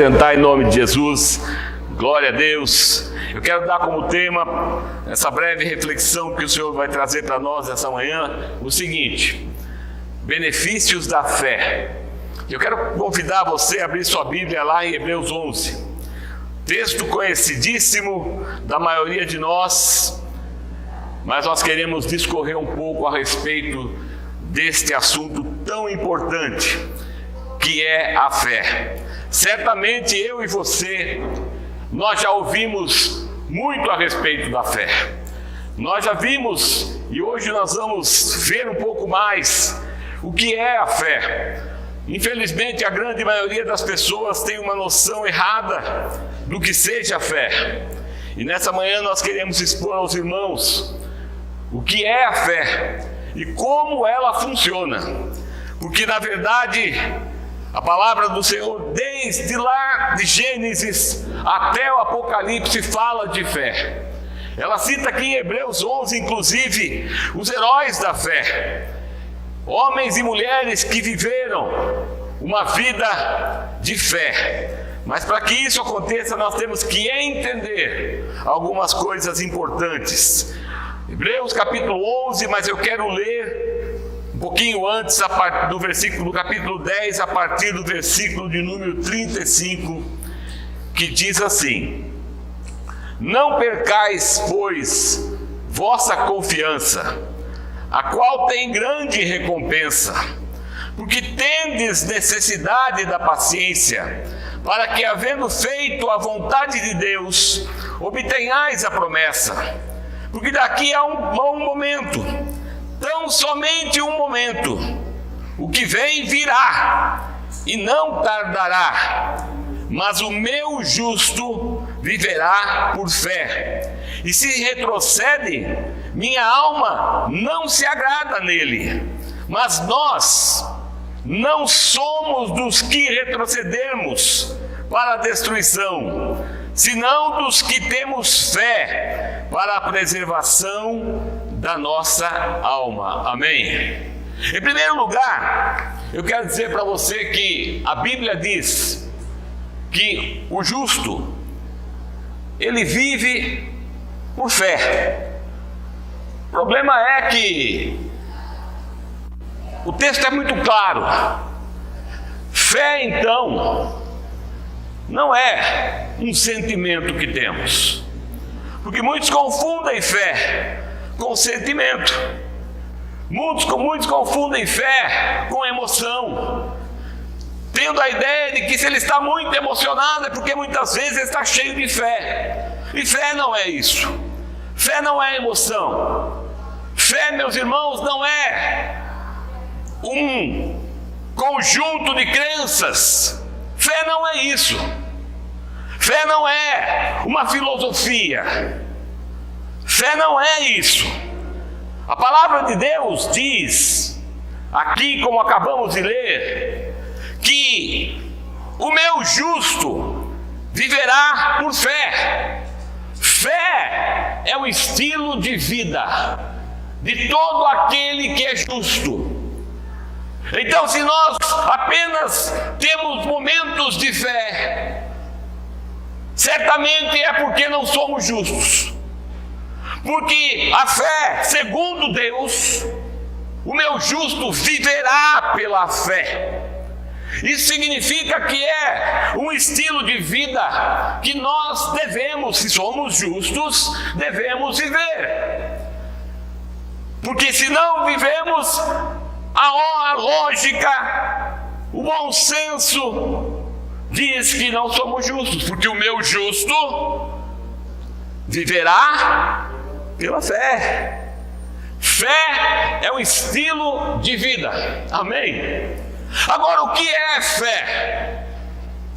sentar em nome de Jesus. Glória a Deus. Eu quero dar como tema essa breve reflexão que o Senhor vai trazer para nós essa manhã, o seguinte: benefícios da fé. Eu quero convidar você a abrir sua Bíblia lá em Hebreus 11, texto conhecidíssimo da maioria de nós, mas nós queremos discorrer um pouco a respeito deste assunto tão importante que é a fé. Certamente eu e você, nós já ouvimos muito a respeito da fé. Nós já vimos, e hoje nós vamos ver um pouco mais o que é a fé. Infelizmente, a grande maioria das pessoas tem uma noção errada do que seja a fé. E nessa manhã nós queremos expor aos irmãos o que é a fé e como ela funciona. Porque na verdade, a palavra do Senhor, desde lá de Gênesis até o Apocalipse, fala de fé. Ela cita aqui em Hebreus 11, inclusive, os heróis da fé. Homens e mulheres que viveram uma vida de fé. Mas para que isso aconteça, nós temos que entender algumas coisas importantes. Hebreus capítulo 11, mas eu quero ler um pouquinho antes, do versículo do capítulo 10, a partir do versículo de número 35, que diz assim: não percais, pois, vossa confiança, a qual tem grande recompensa, porque tendes necessidade da paciência, para que, havendo feito a vontade de Deus, obtenhais a promessa. Porque daqui a um momento, tão somente um momento, o que vem virá, e não tardará, mas o meu justo viverá por fé. E se retrocede, minha alma não se agrada nele. Mas nós não somos dos que retrocedemos para a destruição, senão dos que temos fé para a preservação da nossa alma. Amém? Em primeiro lugar, eu quero dizer para você que a Bíblia diz que o justo, ele vive por fé. O problema é que o texto é muito claro. Fé, então, não é um sentimento que temos, porque muitos confundem fé com sentimento. Muitos confundem fé com emoção, tendo a ideia de que se ele está muito emocionado é porque muitas vezes ele está cheio de fé. E fé não é isso. Fé não é emoção. Fé, meus irmãos, não é um conjunto de crenças. Fé não é isso. Fé não é uma filosofia. Fé não é isso. A palavra de Deus diz, aqui como acabamos de ler, que o meu justo viverá por fé. Fé é o estilo de vida de todo aquele que é justo. Então, se nós apenas temos momentos de fé, certamente é porque não somos justos. Porque a fé, segundo Deus, o meu justo viverá pela fé. Isso significa que é um estilo de vida que nós devemos, se somos justos, devemos viver. Porque se não vivemos, a lógica, o bom senso diz que não somos justos, porque o meu justo viverá pela fé. Fé é um estilo de vida. Amém? Agora, o que é fé?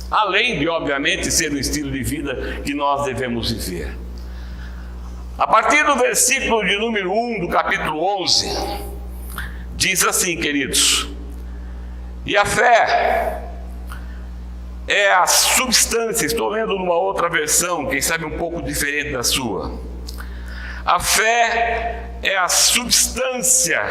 Além de, obviamente, ser um estilo de vida que nós devemos viver. A partir do versículo de número 1 do capítulo 11, diz assim, queridos: e a fé é a substância. Estou lendo numa outra versão, quem sabe um pouco diferente da sua. A fé é a substância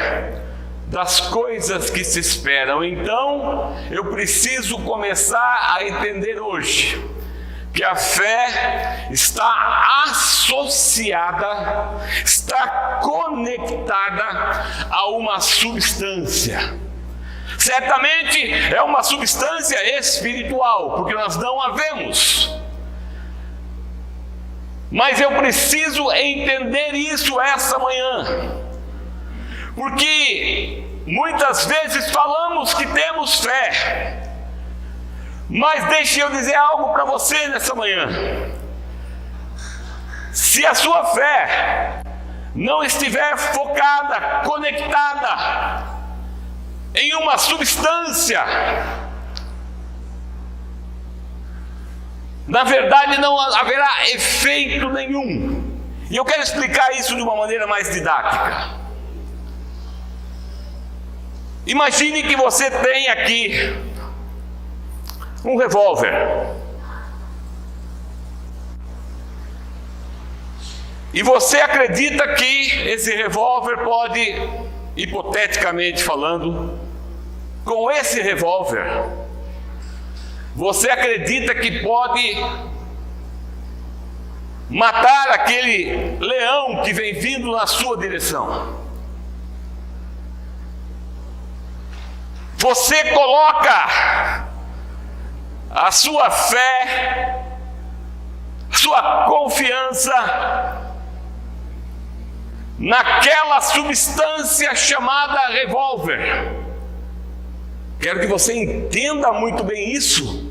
das coisas que se esperam. Então, eu preciso começar a entender hoje que a fé está associada, está conectada a uma substância. Certamente é uma substância espiritual, porque nós não a vemos. Mas eu preciso entender isso essa manhã, porque muitas vezes falamos que temos fé, mas deixe eu dizer algo para você nessa manhã. Se a sua fé não estiver focada, conectada em uma substância, na verdade não haverá efeito nenhum. E eu quero explicar isso de uma maneira mais didática. Imagine que você tem aqui um revólver. E você acredita que esse revólver pode, hipoteticamente falando, com esse revólver, você acredita que pode matar aquele leão que vem vindo na sua direção. Você coloca a sua fé, a sua confiança naquela substância chamada revólver. Quero que você entenda muito bem isso,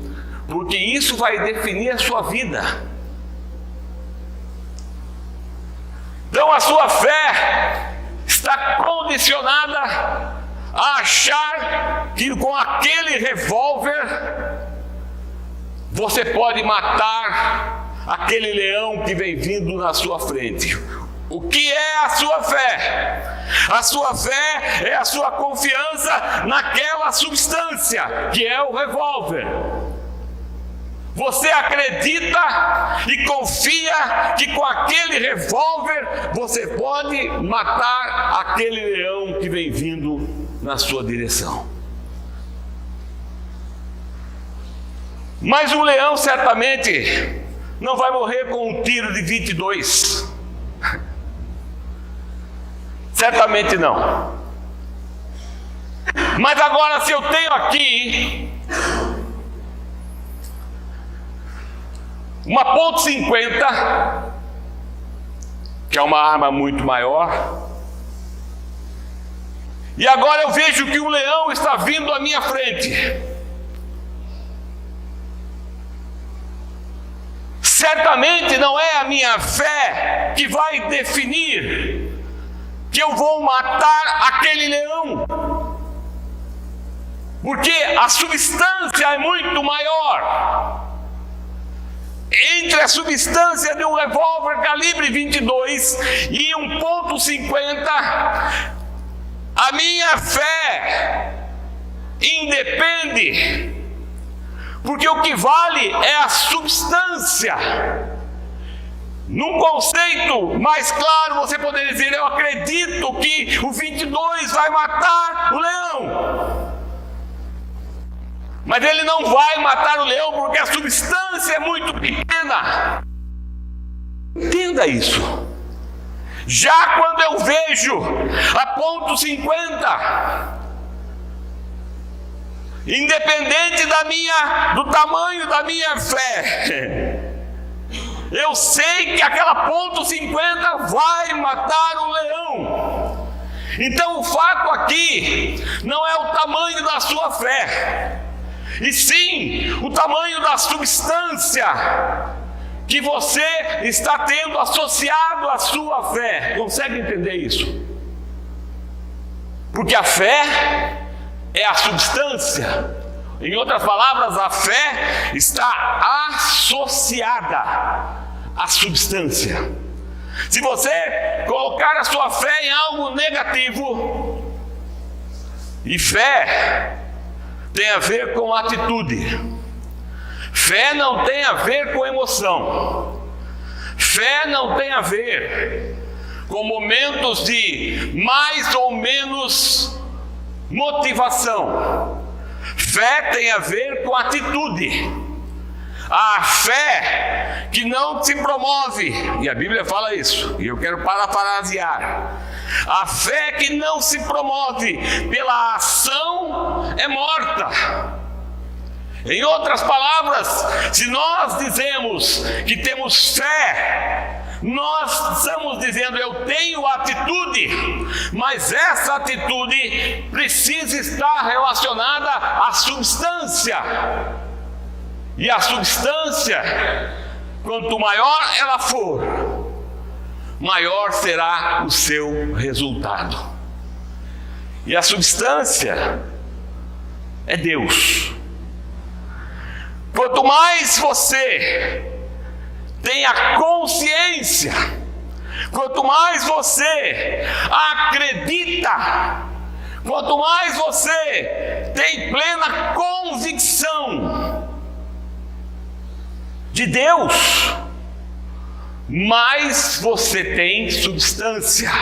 porque isso vai definir a sua vida. Então a sua fé está condicionada a achar que com aquele revólver você pode matar aquele leão que vem vindo na sua frente. O que é a sua fé? A sua fé é a sua confiança naquela substância que é o revólver. Você acredita e confia que com aquele revólver você pode matar aquele leão que vem vindo na sua direção. Mas um leão certamente não vai morrer com um tiro de 22. Certamente não. Mas agora, se eu tenho aqui uma .50, que é uma arma muito maior, e agora eu vejo que um leão está vindo à minha frente, certamente não é a minha fé que vai definir que eu vou matar aquele leão, porque a substância é muito maior. Entre a substância de um revólver calibre 22 e um .50, a minha fé independe, porque o que vale é a substância. Num conceito mais claro, você poderia dizer: eu acredito que o 22 vai matar o leão. Mas ele não vai matar o leão porque a substância é muito pequena. Entenda isso. Já quando eu vejo a .50, independente do tamanho da minha fé, eu sei que aquela .50 vai matar o leão. Então o fato aqui não é o tamanho da sua fé, e sim o tamanho da substância que você está tendo associado à sua fé. Consegue entender isso? Porque a fé é a substância. Em outras palavras, a fé está associada à substância. Se você colocar a sua fé em algo negativo, e fé tem a ver com atitude, fé não tem a ver com emoção, fé não tem a ver com momentos de mais ou menos motivação. Fé tem a ver com atitude. A fé que não se promove, e a Bíblia fala isso, e eu quero parafrasear: a fé que não se promove pela ação é morta. Em outras palavras, se nós dizemos que temos fé, nós estamos dizendo: eu tenho atitude, mas essa atitude precisa estar relacionada à substância. E a substância, quanto maior ela for, maior será o seu resultado. E a substância é Deus. Quanto mais você tem a consciência, quanto mais você acredita, quanto mais você tem plena convicção de Deus, mais você tem substância,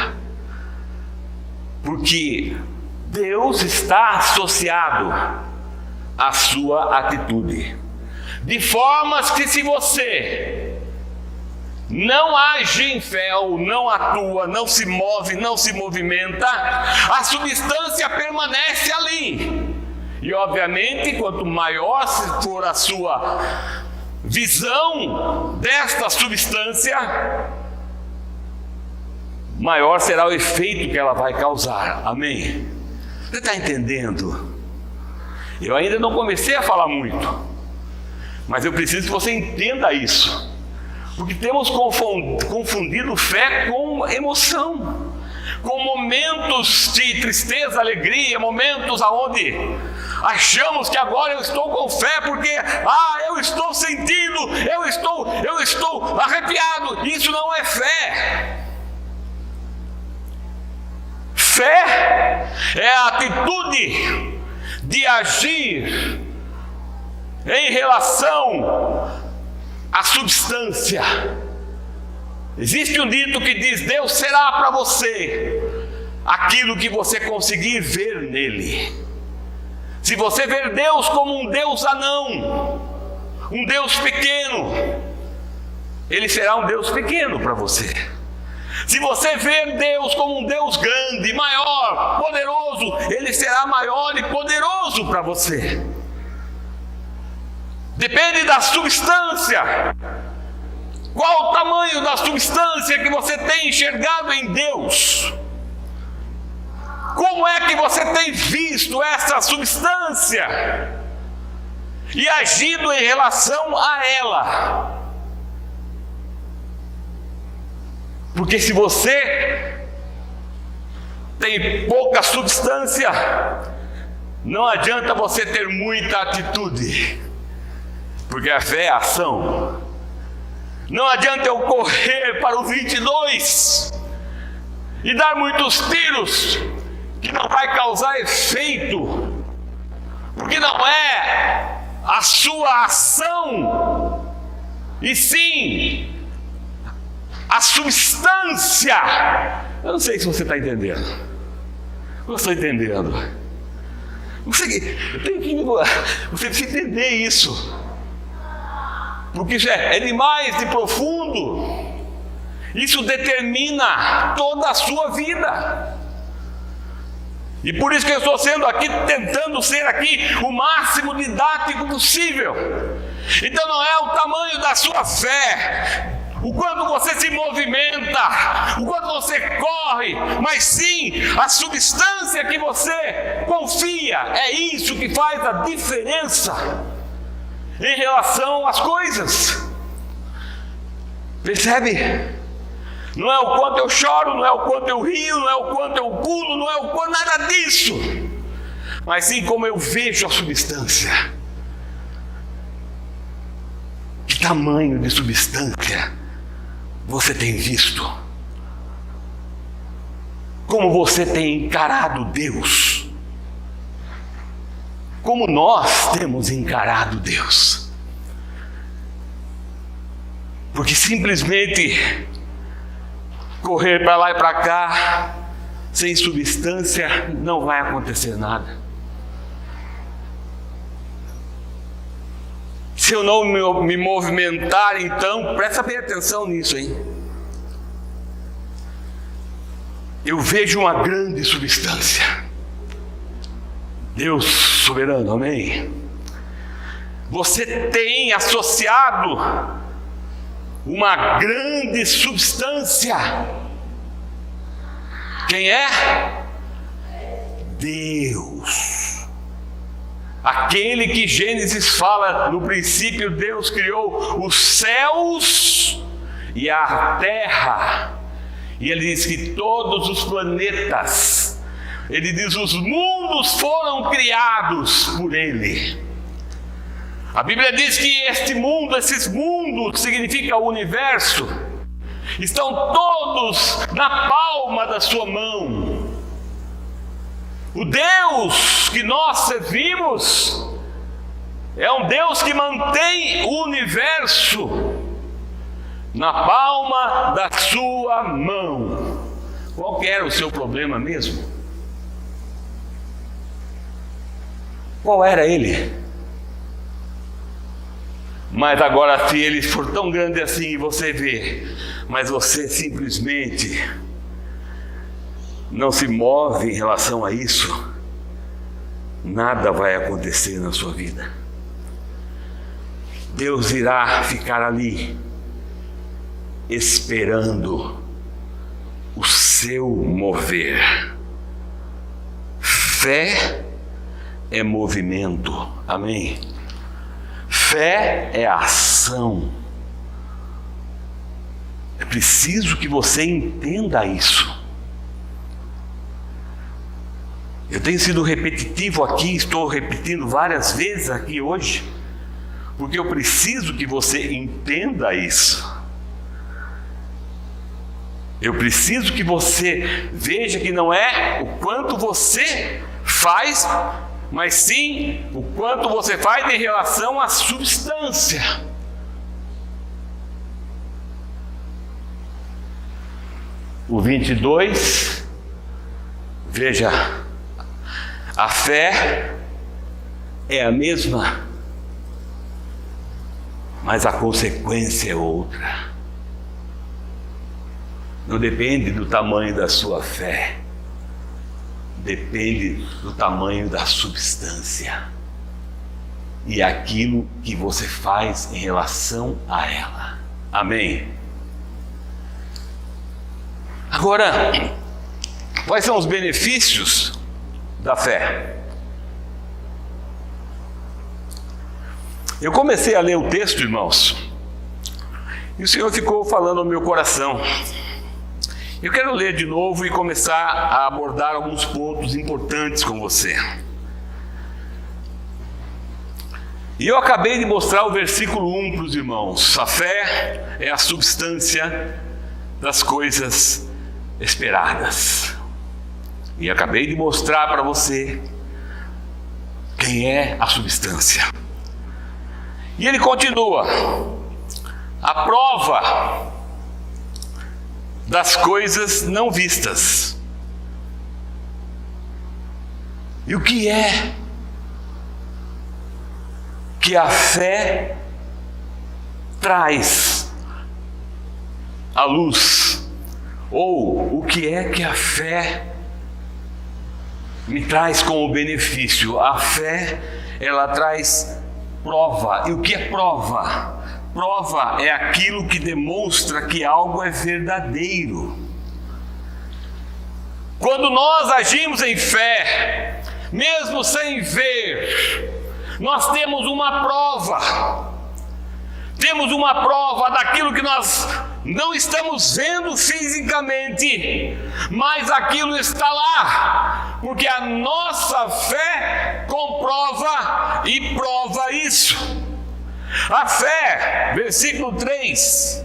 porque Deus está associado à sua atitude, de formas que, se você não age em fé, ou não atua, não se move, não se movimenta, a substância permanece ali. E obviamente, quanto maior for a sua visão desta substância, maior será o efeito que ela vai causar. Amém? Você está entendendo? Eu ainda não comecei a falar muito, mas eu preciso que você entenda isso, porque temos confundido fé com emoção, com momentos de tristeza, alegria, momentos aonde achamos que agora eu estou com fé porque eu estou sentindo, eu estou arrepiado. Isso não é fé. Fé é a atitude de agir em relação à substância. Existe um dito que diz: Deus será para você aquilo que você conseguir ver nele. Se você ver Deus como um Deus anão, um Deus pequeno, Ele será um Deus pequeno para você. Se você ver Deus como um Deus grande, maior, poderoso, Ele será maior e poderoso para você. Depende da substância. Qual o tamanho da substância que você tem enxergado em Deus? Como é que você tem visto essa substância e agido em relação a ela? Porque se você tem pouca substância, não adianta você ter muita atitude, porque a fé é ação. Não adianta eu correr para o 22 e dar muitos tiros, que não vai causar efeito, porque não é a sua ação, e sim a substância. Eu não sei se você está entendendo. Eu estou entendendo. Você precisa entender isso, porque isso é demais de profundo. Isso determina toda a sua vida. E por isso que eu estou tentando ser aqui o máximo didático possível. Então não é o tamanho da sua fé, o quanto você se movimenta, o quanto você corre, mas sim a substância que você confia. É isso que faz a diferença em relação às coisas. Percebe? Não é o quanto eu choro, não é o quanto eu rio, não é o quanto eu pulo, não é o quanto nada disso, mas sim como eu vejo a substância. Que tamanho de substância você tem visto? Como você tem encarado Deus? Como nós temos encarado Deus? Porque simplesmente correr para lá e para cá, sem substância, não vai acontecer nada. Se eu não me movimentar, então, presta bem atenção nisso, hein? Eu vejo uma grande substância. Deus soberano, amém? Você tem associado uma grande substância. Quem é? Deus. Aquele que Gênesis fala, no princípio Deus criou os céus e a terra. E ele diz que todos os planetas, ele diz, os mundos foram criados por ele. A Bíblia diz que este mundo, esses mundos, significa o universo, estão todos na palma da sua mão. O Deus que nós servimos é um Deus que mantém o universo na palma da sua mão. Qual que era o seu problema mesmo? Qual era ele? Mas agora, se ele for tão grande assim, você vê, mas você simplesmente não se move em relação a isso, nada vai acontecer na sua vida. Deus irá ficar ali, esperando o seu mover. Fé é movimento, amém? Fé é ação. É preciso que você entenda isso. Eu tenho sido repetitivo aqui, estou repetindo várias vezes aqui hoje, porque eu preciso que você entenda isso. Eu preciso que você veja que não é o quanto você faz, mas sim o quanto você faz em relação à substância. O 22, veja, a fé é a mesma, mas a consequência é outra. Não depende do tamanho da sua fé, depende do tamanho da substância e aquilo que você faz em relação a ela. Amém? Agora, quais são os benefícios da fé? Eu comecei a ler o texto, irmãos, e o Senhor ficou falando ao meu coração. Eu quero ler de novo e começar a abordar alguns pontos importantes com você. E eu acabei de mostrar o versículo 1 para os irmãos. A fé é a substância das coisas esperadas. E acabei de mostrar para você quem é a substância. E ele continua: a prova das coisas não vistas. E o que é que a fé traz à luz? Ou o que é que a fé me traz como benefício? A fé, ela traz prova. E o que é prova? Prova é aquilo que demonstra que algo é verdadeiro. Quando nós agimos em fé, mesmo sem ver, nós temos uma prova. Temos uma prova daquilo que nós não estamos vendo fisicamente, mas aquilo está lá, porque a nossa fé comprova e prova isso. A fé, versículo 3,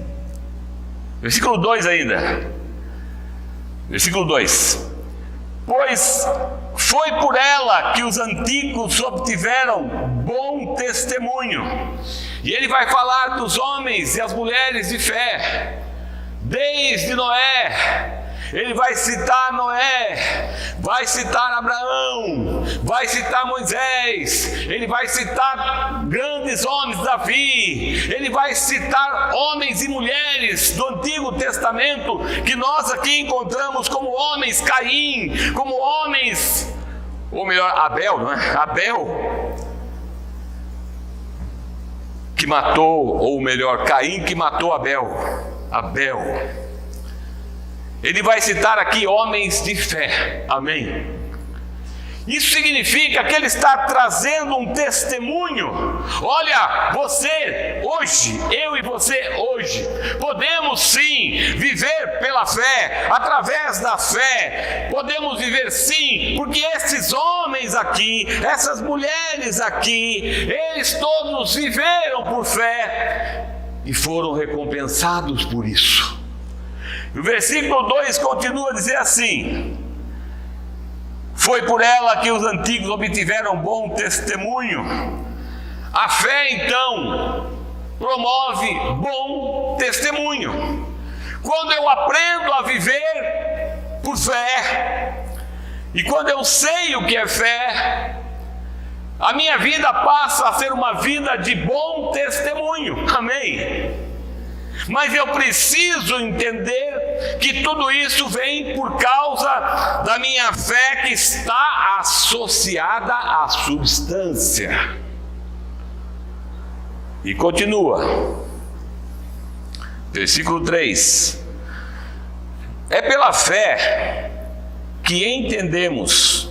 versículo 2 ainda, versículo 2: pois foi por ela que os antigos obtiveram bom testemunho. E ele vai falar dos homens e as mulheres de fé, desde Noé, Ele vai citar Noé, vai citar Abraão, vai citar Moisés, ele vai citar grandes homens, Davi, ele vai citar homens e mulheres do Antigo Testamento, que nós aqui encontramos como homens, Caim, como homens, ou melhor, Abel, não é? Abel, que matou, ou melhor, Caim que matou Abel. Ele vai citar aqui homens de fé, amém? Isso significa que ele está trazendo um testemunho. Olha, você hoje, eu e você hoje, podemos sim viver pela fé, através da fé, podemos viver sim, porque esses homens aqui, essas mulheres aqui, eles todos viveram por fé e foram recompensados por isso. O versículo 2 continua a dizer assim: foi por ela que os antigos obtiveram bom testemunho. A fé, então, promove bom testemunho. Quando eu aprendo a viver por fé, e quando eu sei o que é fé, a minha vida passa a ser uma vida de bom testemunho, amém? Mas eu preciso entender que tudo isso vem por causa da minha fé que está associada à substância. E continua, versículo 3: é pela fé que entendemos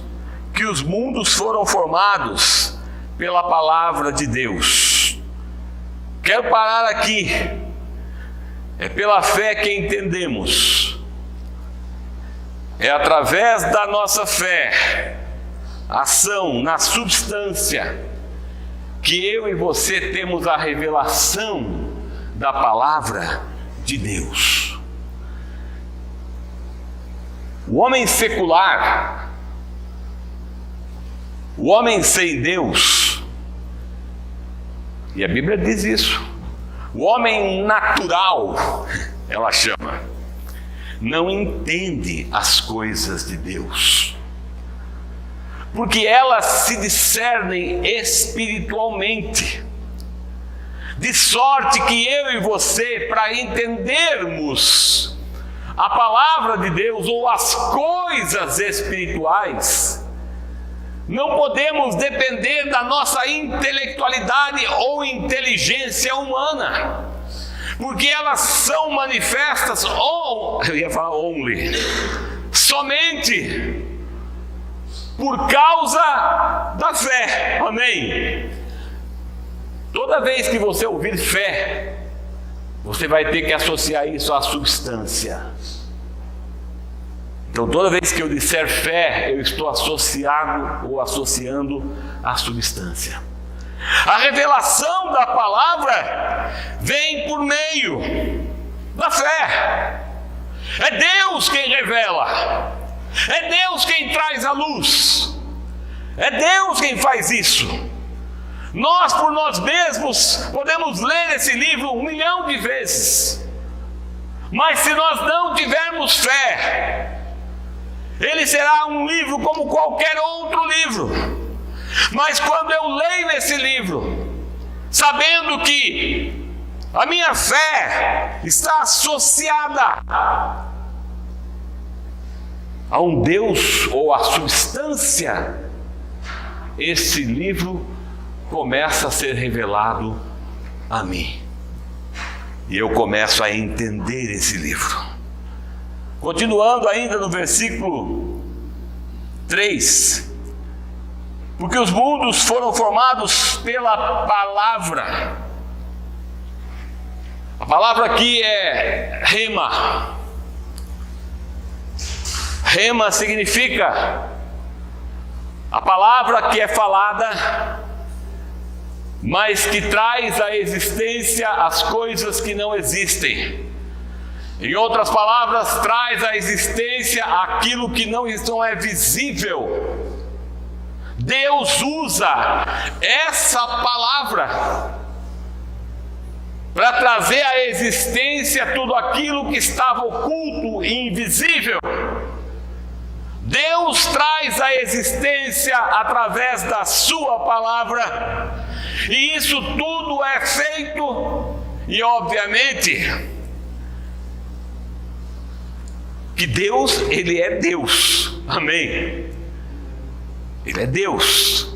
que os mundos foram formados pela palavra de Deus. Quero parar aqui. É pela fé que entendemos, é através da nossa fé, ação na substância, que eu e você temos a revelação da palavra de Deus. O homem secular, o homem sem Deus, e a Bíblia diz isso, o homem natural, ela chama, não entende as coisas de Deus, porque elas se discernem espiritualmente, de sorte que eu e você, para entendermos a palavra de Deus ou as coisas espirituais, não podemos depender da nossa intelectualidade ou inteligência humana, porque elas são manifestas, somente por causa da fé, amém? Toda vez que você ouvir fé, você vai ter que associar isso à substância. Então, toda vez que eu disser fé, eu estou associado ou associando à substância. A revelação da palavra vem por meio da fé. É Deus quem revela. É Deus quem traz a luz. É Deus quem faz isso. Nós, por nós mesmos, podemos ler esse livro 1 milhão de vezes. Mas se nós não tivermos fé, ele será um livro como qualquer outro livro. Mas quando eu leio esse livro, sabendo que a minha fé está associada a um Deus ou a substância, esse livro começa a ser revelado a mim. E eu começo a entender esse livro. Continuando ainda no versículo 3: porque os mundos foram formados pela palavra. A palavra aqui é rema. Rema significa a palavra que é falada, mas que traz à existência as coisas que não existem. Em outras palavras, traz à existência aquilo que não é visível. Deus usa essa palavra para trazer à existência tudo aquilo que estava oculto e invisível. Deus traz à existência através da sua palavra, e isso tudo é feito, e obviamente que Deus, Ele é Deus, amém? Ele é Deus,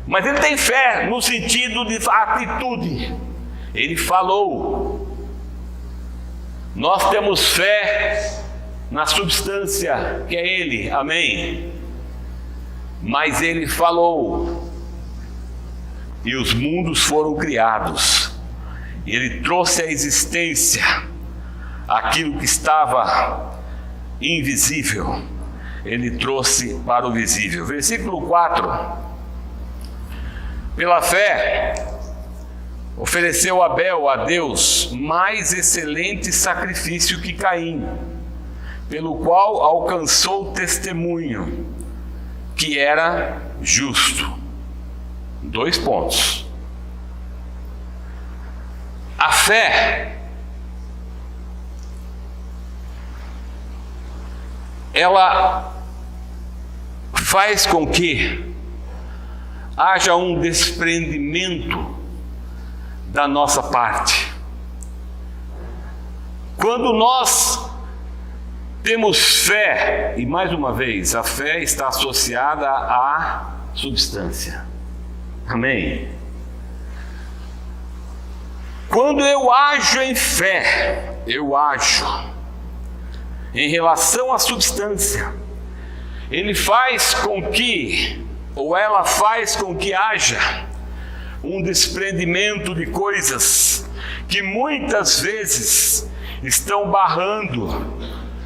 mas Ele tem fé no sentido de atitude. Ele falou, nós temos fé na substância que é Ele, amém? Mas Ele falou, e os mundos foram criados, e Ele trouxe à existência aquilo que estava invisível, Ele trouxe para o visível. Versículo 4: pela fé ofereceu Abel a Deus mais excelente sacrifício que Caim, pelo qual alcançou testemunho que era justo. 2 pontos. A fé, ela faz com que haja um desprendimento da nossa parte. Quando nós temos fé, e mais uma vez, a fé está associada à substância, amém? Quando eu ajo em fé, eu ajo em relação à substância, ele faz com que, ou ela faz com que haja um desprendimento de coisas que muitas vezes estão barrando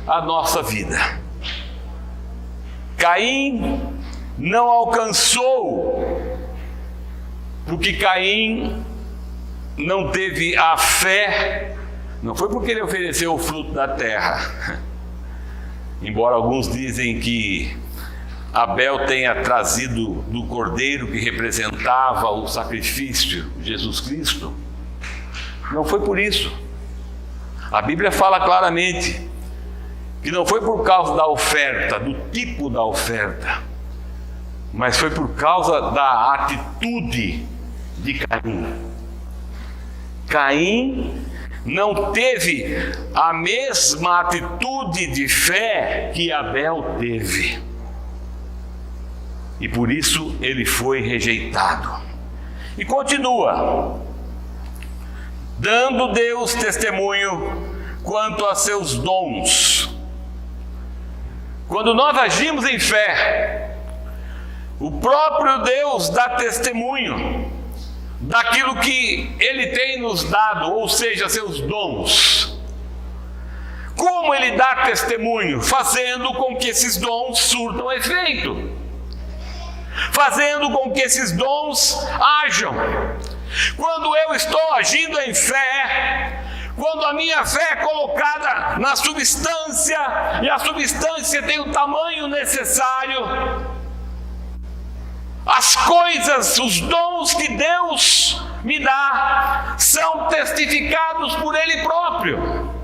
a nossa vida. Caim não alcançou, porque Caim não teve a fé, não foi porque ele ofereceu o fruto da terra, embora alguns dizem que Abel tenha trazido do cordeiro que representava o sacrifício, Jesus Cristo. Não foi por isso. A Bíblia fala claramente que não foi por causa da oferta, do tipo da oferta, mas foi por causa da atitude de Caim. Caim não teve a mesma atitude de fé que Abel teve. E por isso ele foi rejeitado. E continua: dando Deus testemunho quanto a seus dons. Quando nós agimos em fé, o próprio Deus dá testemunho daquilo que Ele tem nos dado, ou seja, seus dons. Como Ele dá testemunho? Fazendo com que esses dons surtam efeito, fazendo com que esses dons hajam. Quando eu estou agindo em fé, quando a minha fé é colocada na substância, e a substância tem o tamanho necessário, as coisas, os dons que Deus me dá, são testificados por Ele próprio.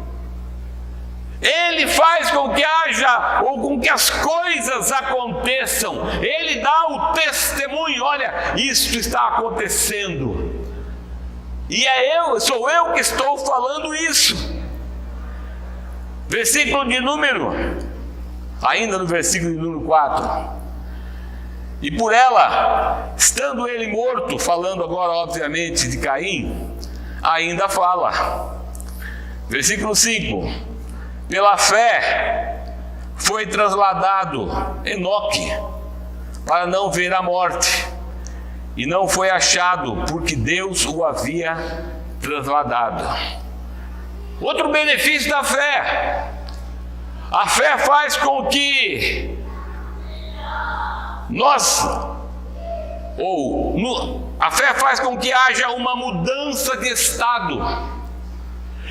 Ele faz com que haja, ou com que as coisas aconteçam. Ele dá o testemunho: olha, isso está acontecendo. E sou eu que estou falando isso. Versículo de número, ainda no versículo de número 4. E por ela, estando ele morto, falando agora obviamente de Caim, ainda fala. Versículo 5. Pela fé foi trasladado Enoque para não ver a morte, e não foi achado, porque Deus o havia trasladado. Outro benefício da fé: a fé faz com que a fé faz com que haja uma mudança de estado.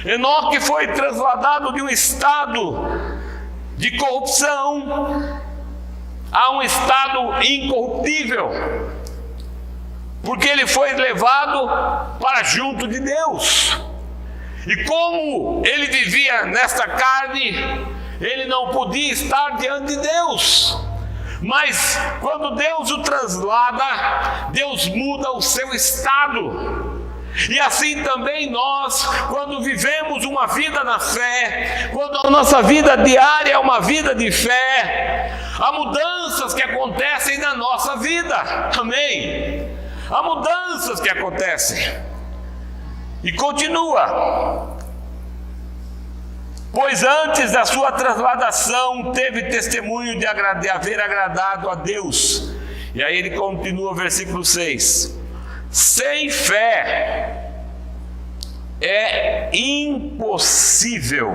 Enoque foi trasladado de um estado de corrupção a um estado incorruptível, porque ele foi levado para junto de Deus. E como ele vivia nesta carne, ele não podia estar diante de Deus. Mas quando Deus o translada, Deus muda o seu estado. E assim também nós, quando vivemos uma vida na fé, quando a nossa vida diária é uma vida de fé, há mudanças que acontecem na nossa vida. Amém? Há mudanças que acontecem. E continua. Pois antes da sua transladação teve testemunho de haver agradado a Deus. E aí ele continua, versículo 6. Sem fé é impossível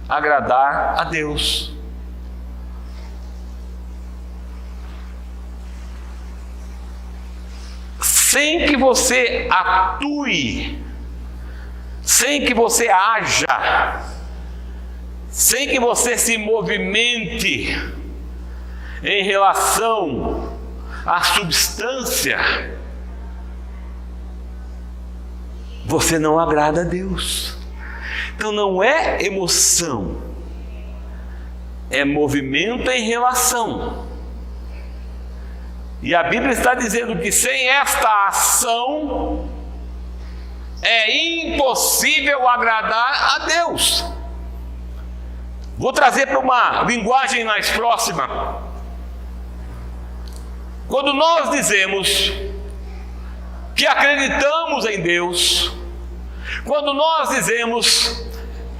agradar a Deus. Sem que você atue, sem que você haja, sem que você se movimente em relação à substância, você não agrada a Deus. Então não é emoção, é movimento em relação. E a Bíblia está dizendo que sem esta ação é impossível agradar a Deus. Vou trazer para uma linguagem mais próxima. Quando nós dizemos que acreditamos em Deus, quando nós dizemos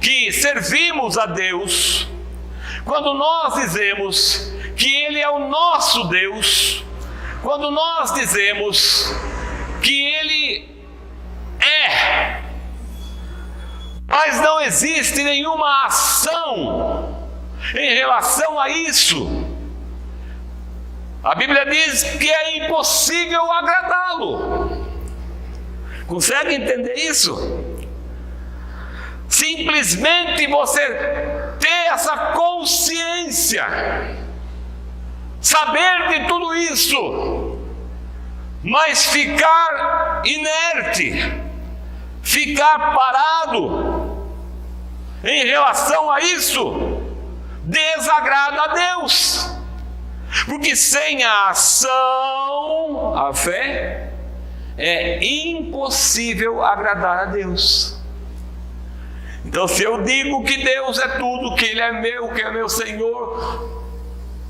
que servimos a Deus, quando nós dizemos que Ele é o nosso Deus, quando nós dizemos que Ele é, mas não existe nenhuma ação em relação a isso, a Bíblia diz que é impossível agradá-lo. Consegue entender isso? Simplesmente você ter essa consciência, saber de tudo isso, mas ficar inerte, ficar parado em relação a isso, desagrada a Deus. Porque sem a ação, a fé, é impossível agradar a Deus. Então, se eu digo que Deus é tudo, que Ele é meu, que é meu Senhor,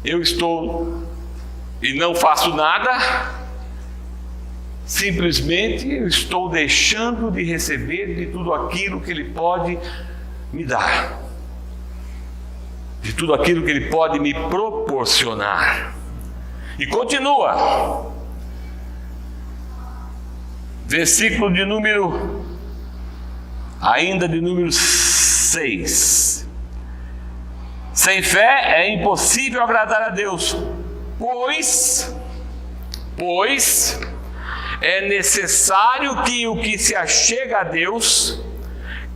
eu estou e não faço nada, simplesmente eu estou deixando de receber de tudo aquilo que Ele pode me dar, de tudo aquilo que Ele pode me proporcionar. E continua, versículo de número 6. Sem fé é impossível agradar a Deus, pois é necessário que o que se achega a Deus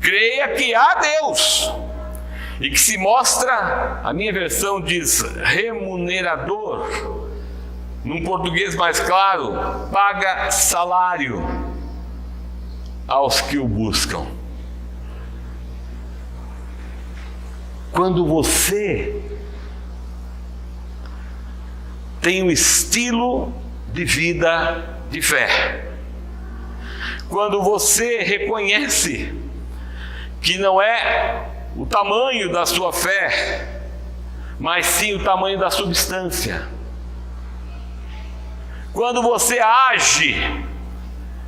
creia que há Deus, e que se mostra, a minha versão diz remunerador, num português mais claro, paga salário aos que o buscam. Quando você tem um estilo de vida de fé, quando você reconhece que não é o tamanho da sua fé, mas sim o tamanho da substância, quando você age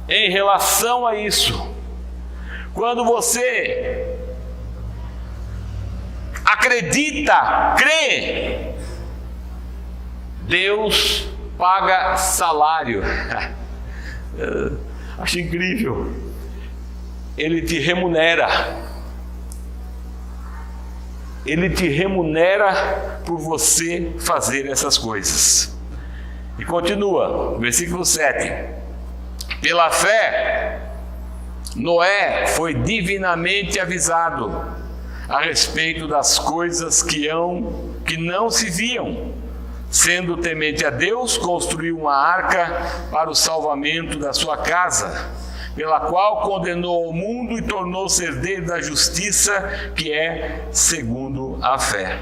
em relação a isso, quando você acredita, crê, Deus paga salário. Acho incrível. Ele te remunera. Ele te remunera por você fazer essas coisas. E continua, versículo 7. Pela fé, Noé foi divinamente avisado a respeito das coisas que não se viam. Sendo temente a Deus, construiu uma arca para o salvamento da sua casa. pela qual condenou o mundo e tornou-se herdeiro da justiça, que é segundo a fé.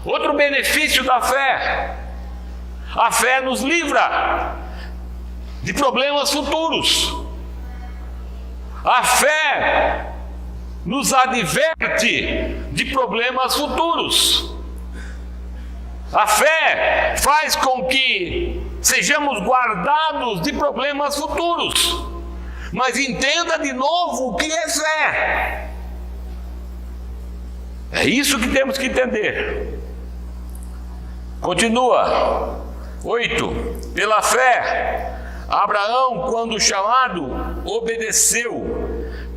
Outro benefício da fé: a fé nos livra de problemas futuros. A fé nos adverte de problemas futuros. A fé faz com que sejamos guardados de problemas futuros. Mas entenda de novo o que é fé. É isso que temos que entender. Continua. 8. Pela fé, Abraão, quando chamado, obedeceu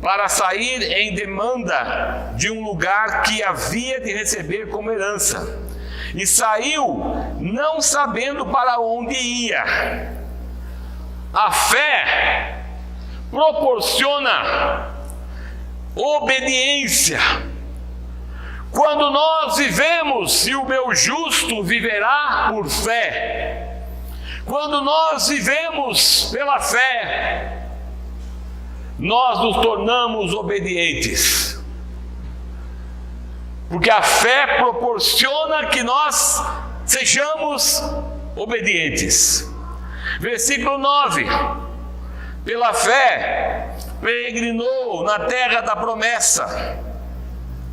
para sair em demanda de um lugar que havia de receber como herança. E saiu não sabendo para onde ia. A fé proporciona obediência. Quando nós vivemos, e o meu justo viverá por fé. Quando nós vivemos pela fé, nós nos tornamos obedientes. Porque a fé proporciona que nós sejamos obedientes. Versículo 9. Pela fé, peregrinou na terra da promessa,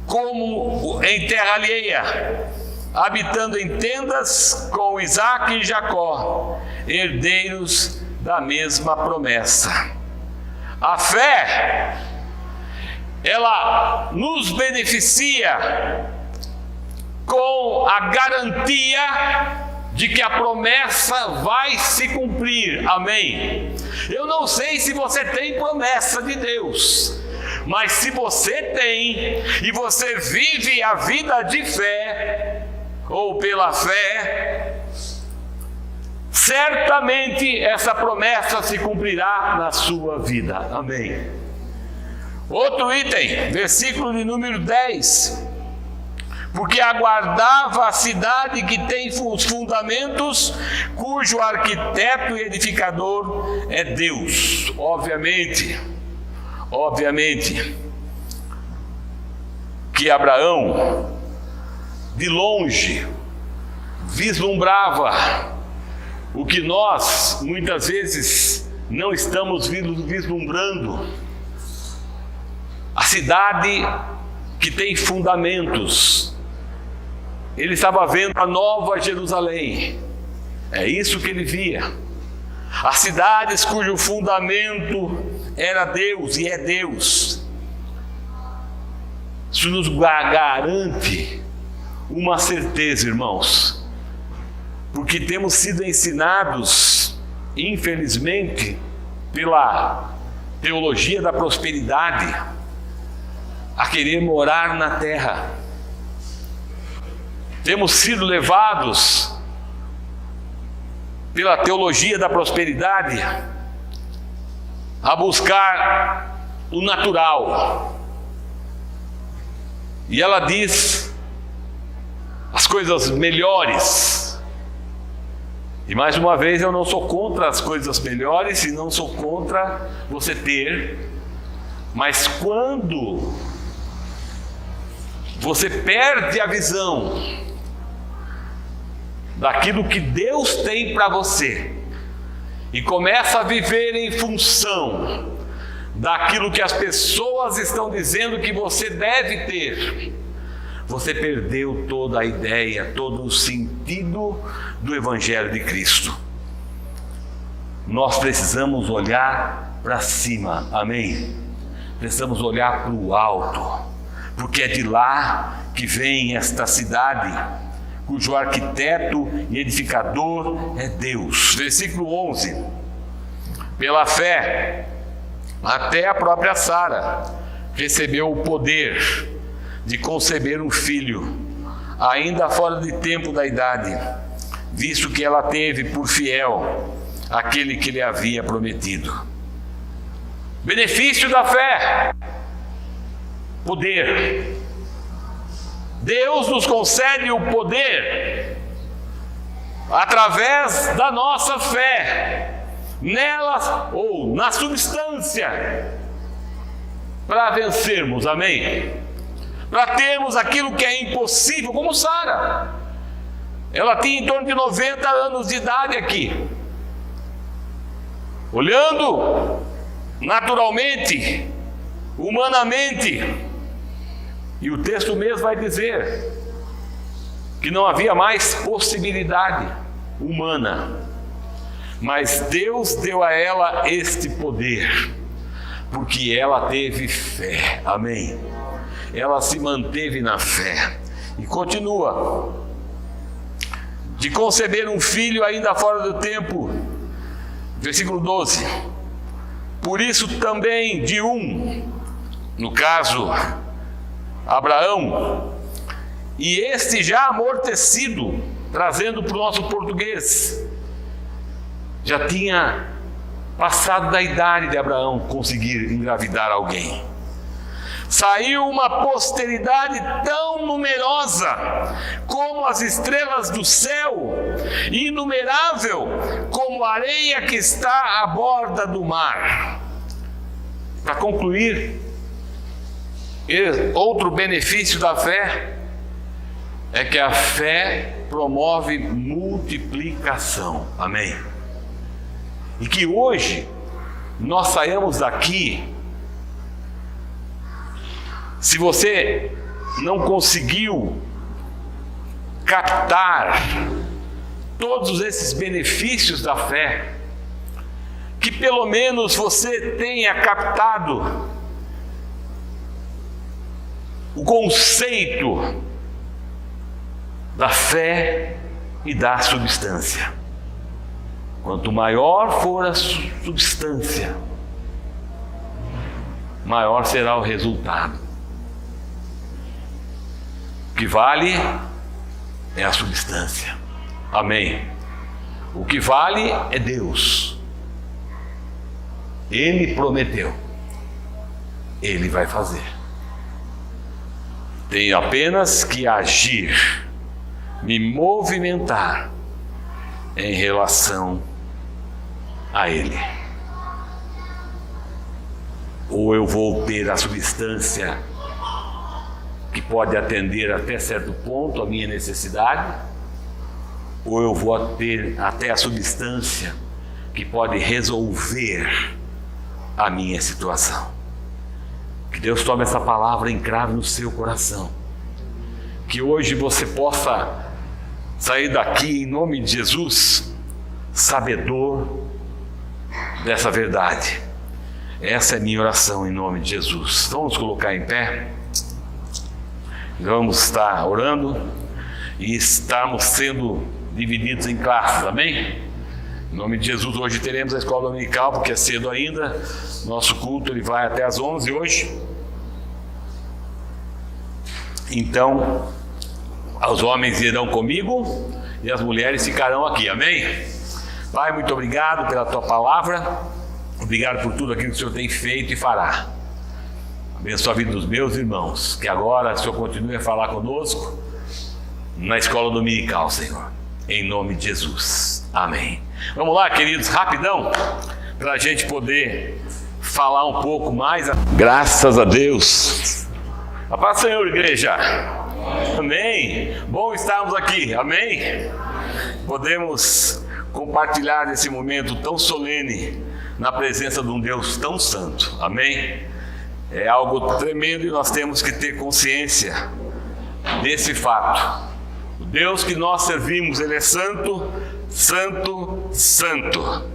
como em terra alheia, habitando em tendas com Isaque e Jacó, herdeiros da mesma promessa. A fé, ela nos beneficia com a garantia de que a promessa vai se cumprir. Amém? Eu não sei se você tem promessa de Deus, mas se você tem e você vive a vida de fé ou pela fé, certamente essa promessa se cumprirá na sua vida. Amém? Outro item, versículo de número 10. Porque aguardava a cidade que tem os fundamentos, cujo arquiteto e edificador é Deus. Obviamente, que Abraão, de longe, vislumbrava o que nós, muitas vezes, não estamos vislumbrando. A cidade que tem fundamentos. Ele estava vendo a nova Jerusalém. É isso que ele via. As cidades cujo fundamento era Deus e é Deus. Isso nos garante uma certeza, irmãos. Porque temos sido ensinados, infelizmente, pela teologia da prosperidade, a querer morar na terra. Temos sido levados pela teologia da prosperidade a buscar o natural. E ela diz as coisas melhores. E mais uma vez, eu não sou contra as coisas melhores e não sou contra você ter. Mas quando você perde a visão daquilo que Deus tem para você e começa a viver em função daquilo que as pessoas estão dizendo que você deve ter, você perdeu toda a ideia, todo o sentido do Evangelho de Cristo. Nós precisamos olhar para cima, amém? Precisamos olhar para o alto, porque é de lá que vem esta cidade, cujo arquiteto e edificador é Deus. Versículo 11. Pela fé, até a própria Sara recebeu o poder de conceber um filho, ainda fora de tempo da idade, visto que ela teve por fiel aquele que lhe havia prometido. Benefício da fé: poder. Deus nos concede o poder através da nossa fé nela ou na substância para vencermos, amém? Para termos aquilo que é impossível, como Sara. Ela tinha em torno de 90 anos de idade aqui. Olhando naturalmente, humanamente, e o texto mesmo vai dizer que não havia mais possibilidade humana, mas Deus deu a ela este poder, porque ela teve fé, amém? Ela se manteve na fé, e continua, de conceber um filho ainda fora do tempo, versículo 12, por isso também de no caso, Abraão, e este já amortecido, trazendo para o nosso português, já tinha passado da idade de Abraão conseguir engravidar alguém. Saiu uma posteridade tão numerosa como as estrelas do céu, inumerável como a areia que está à borda do mar. Para concluir, outro benefício da fé é que a fé promove multiplicação, amém? E que hoje nós saímos daqui, se você não conseguiu captar todos esses benefícios da fé, que pelo menos você tenha captado o conceito da fé e da substância. Quanto maior for a substância, maior será o resultado. O que vale é a substância, amém? O que vale é Deus. Ele prometeu, Ele vai fazer. Tenho apenas que agir, me movimentar em relação a Ele. Ou eu vou ter a substância que pode atender até certo ponto a minha necessidade, ou eu vou ter até a substância que pode resolver a minha situação. Que Deus tome essa palavra e encrave no seu coração. Que hoje você possa sair daqui em nome de Jesus, sabedor dessa verdade. Essa é a minha oração em nome de Jesus. Vamos colocar em pé. Vamos estar orando e estamos sendo divididos em classes, amém? Em nome de Jesus, hoje teremos a escola dominical, porque é cedo ainda. Nosso culto ele vai até às 11 hoje. Então, os homens irão comigo e as mulheres ficarão aqui, amém? Pai, muito obrigado pela tua palavra, obrigado por tudo aquilo que o Senhor tem feito e fará. Abençoa a vida dos meus irmãos, que agora o Senhor continue a falar conosco na escola dominical, Senhor, em nome de Jesus, amém. Vamos lá, queridos, rapidão, para a gente poder falar um pouco mais. Graças a Deus. A paz do Senhor, igreja. Amém. Bom estarmos aqui, amém. Podemos compartilhar nesse momento tão solene na presença de um Deus tão santo, amém. É algo tremendo e nós temos que ter consciência desse fato. O Deus que nós servimos, Ele é santo, santo, santo.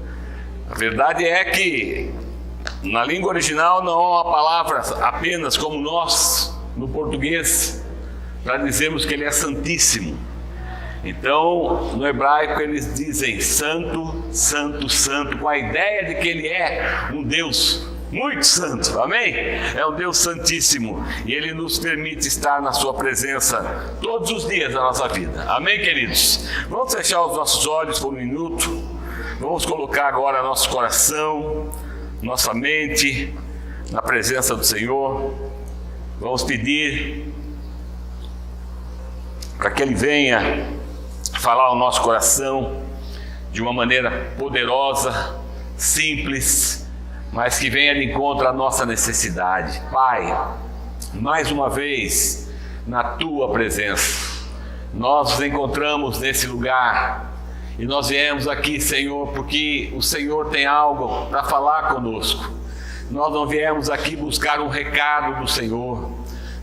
A verdade é que na língua original não há uma palavra apenas como nós, no português, para dizermos que Ele é santíssimo. Então, no hebraico eles dizem santo, santo, santo, com a ideia de que Ele é um Deus muito santo, amém? É um Deus santíssimo e Ele nos permite estar na sua presença todos os dias da nossa vida, amém, queridos? Vamos fechar os nossos olhos por um minuto, vamos colocar agora nosso coração, nossa mente na presença do Senhor, vamos pedir para que Ele venha falar ao nosso coração de uma maneira poderosa, simples, mas que venha de encontro à nossa necessidade. Pai, mais uma vez, na Tua presença, nós nos encontramos nesse lugar e nós viemos aqui, Senhor, porque o Senhor tem algo para falar conosco. Nós não viemos aqui buscar um recado do Senhor,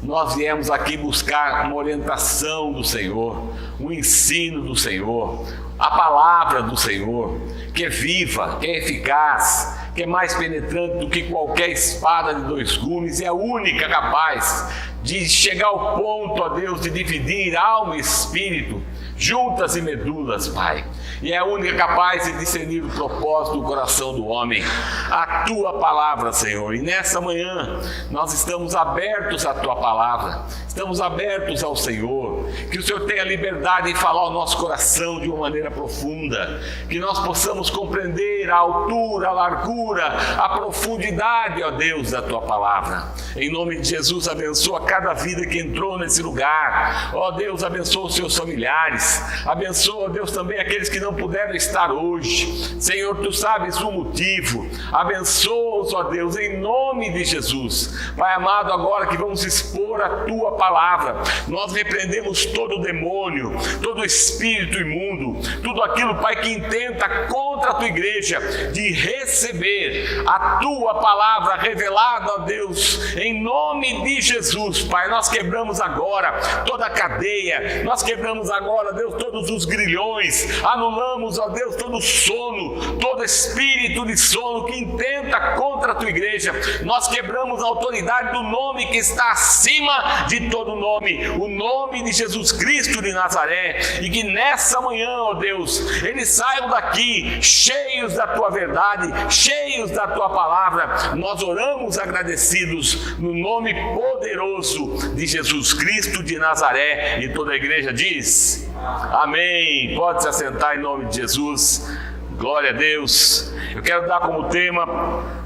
nós viemos aqui buscar uma orientação do Senhor, um ensino do Senhor, a palavra do Senhor, que é viva, que é eficaz, que é mais penetrante do que qualquer espada de dois gumes, é a única capaz de chegar ao ponto, ó Deus, de dividir alma e espírito, juntas e medulas, Pai. E é a única capaz de discernir o propósito do coração do homem, a Tua palavra, Senhor. E nessa manhã nós estamos abertos à Tua palavra, estamos abertos ao Senhor, que o Senhor tenha liberdade de falar ao nosso coração de uma maneira profunda, que nós possamos compreender a altura, a largura, a profundidade, ó Deus, da Tua palavra. Em nome de Jesus, abençoa cada vida que entrou nesse lugar, ó Deus, abençoa os seus familiares, abençoa, ó Deus, também aqueles que não puderam estar hoje. Senhor, Tu sabes o motivo, abençoa-os, ó Deus, em nome de Jesus. Pai amado, agora que vamos expor a Tua palavra, nós repreendemos todo o demônio, todo o espírito imundo, tudo aquilo, Pai, que intenta contra a Tua igreja, de receber a Tua palavra revelada, ó Deus, em nome de Jesus. Pai, nós quebramos agora toda a cadeia, nós quebramos agora, Deus, todos os grilhões, anulamos, ó Deus, todo sono, todo espírito de sono que intenta contra a Tua igreja. Nós quebramos a autoridade do nome que está acima de todo nome, o nome de Jesus Cristo de Nazaré, e que nessa manhã, ó Deus, eles saiam daqui cheios da Tua verdade, cheios da Tua palavra. Nós oramos agradecidos no nome poderoso de Jesus Cristo de Nazaré, e toda a igreja diz amém. Pode se assentar em nome de Jesus. Glória a Deus. Eu quero dar como tema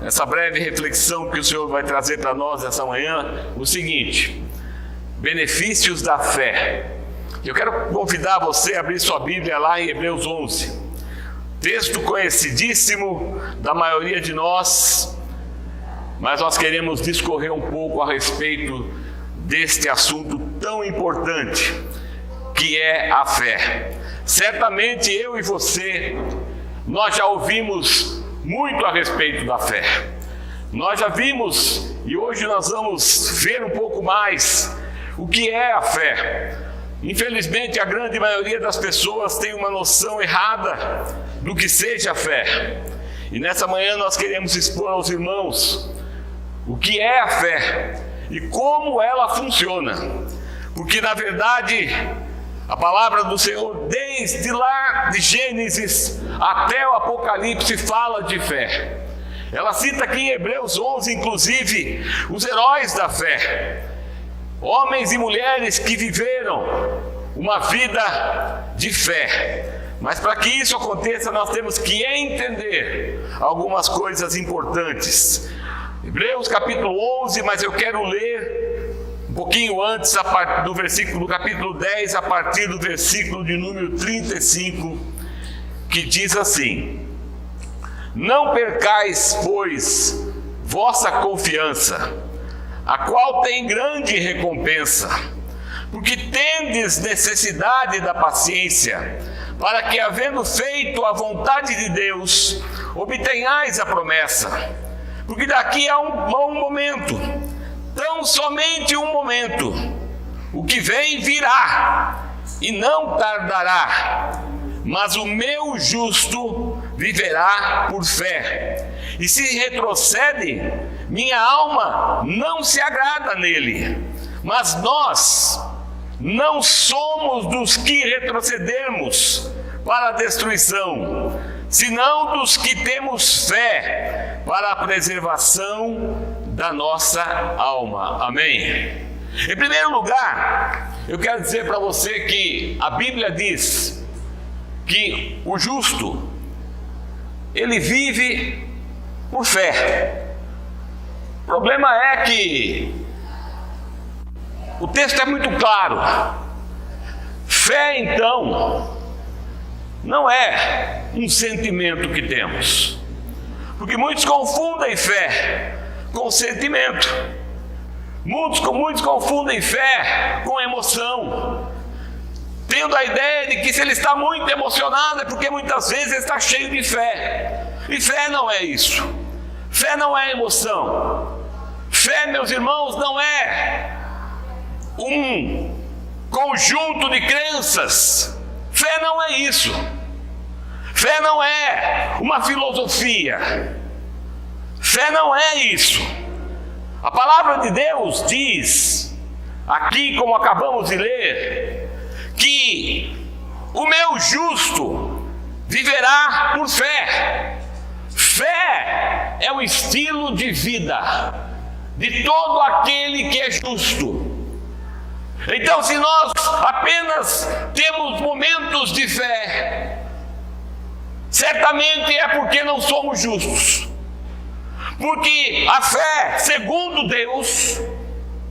essa breve reflexão que o Senhor vai trazer para nós essa manhã, o seguinte: benefícios da fé. Eu quero convidar você a abrir sua Bíblia lá em Hebreus 11, texto conhecidíssimo da maioria de nós, mas nós queremos discorrer um pouco a respeito deste assunto tão importante, que é a fé. Certamente eu e você, nós já ouvimos muito a respeito da fé. Nós já vimos, e hoje nós vamos ver um pouco mais o que é a fé. Infelizmente, a grande maioria das pessoas tem uma noção errada do que seja a fé. E nessa manhã nós queremos expor aos irmãos o que é a fé e como ela funciona. Porque, na verdade, a palavra do Senhor, desde lá de Gênesis até o Apocalipse, fala de fé. Ela cita aqui em Hebreus 11, inclusive, os heróis da fé. Homens e mulheres que viveram uma vida de fé. Mas para que isso aconteça, nós temos que entender algumas coisas importantes. Hebreus capítulo 11, mas eu quero ler um pouquinho antes, do capítulo 10, a partir do versículo de número 35, que diz assim: não percais, pois, vossa confiança, a qual tem grande recompensa, porque tendes necessidade da paciência, para que, havendo feito a vontade de Deus, obtenhais a promessa. Porque daqui a um momento, tão somente um momento, o que vem virá, e não tardará, mas o meu justo viverá por fé. E se retrocede, minha alma não se agrada nele. Mas nós não somos dos que retrocedemos para a destruição, senão dos que temos fé para a preservação da nossa alma. Amém? Em primeiro lugar, eu quero dizer para você que a Bíblia diz que o justo, ele vive por fé. O problema é que o texto é muito claro. Fé, então, não é um sentimento que temos. Porque muitos confundem fé com sentimento. Muitos confundem fé com emoção, tendo a ideia de que se ele está muito emocionado é porque muitas vezes ele está cheio de fé. E fé não é isso. Fé não é emoção. Fé, meus irmãos, não é um conjunto de crenças. Fé não é isso. Fé não é uma filosofia. Fé não é isso. A palavra de Deus diz, aqui como acabamos de ler, que o meu justo viverá por fé. Fé é o estilo de vida de todo aquele que é justo. Então, se nós apenas temos momentos de fé, certamente é porque não somos justos. Porque a fé, segundo Deus,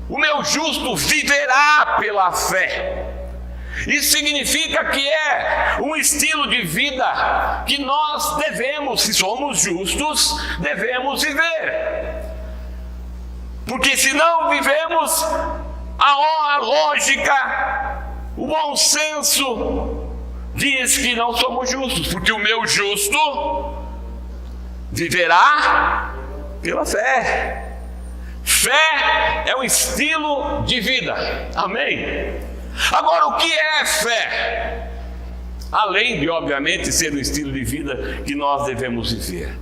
o meu justo viverá pela fé. Isso significa que é um estilo de vida que nós devemos, se somos justos, devemos viver. Porque se não vivemos, a lógica, o bom senso diz que não somos justos, porque o meu justo viverá pela fé. Fé é um estilo de vida. Amém? Agora, o que é fé? Além de, obviamente, ser um estilo de vida que nós devemos viver.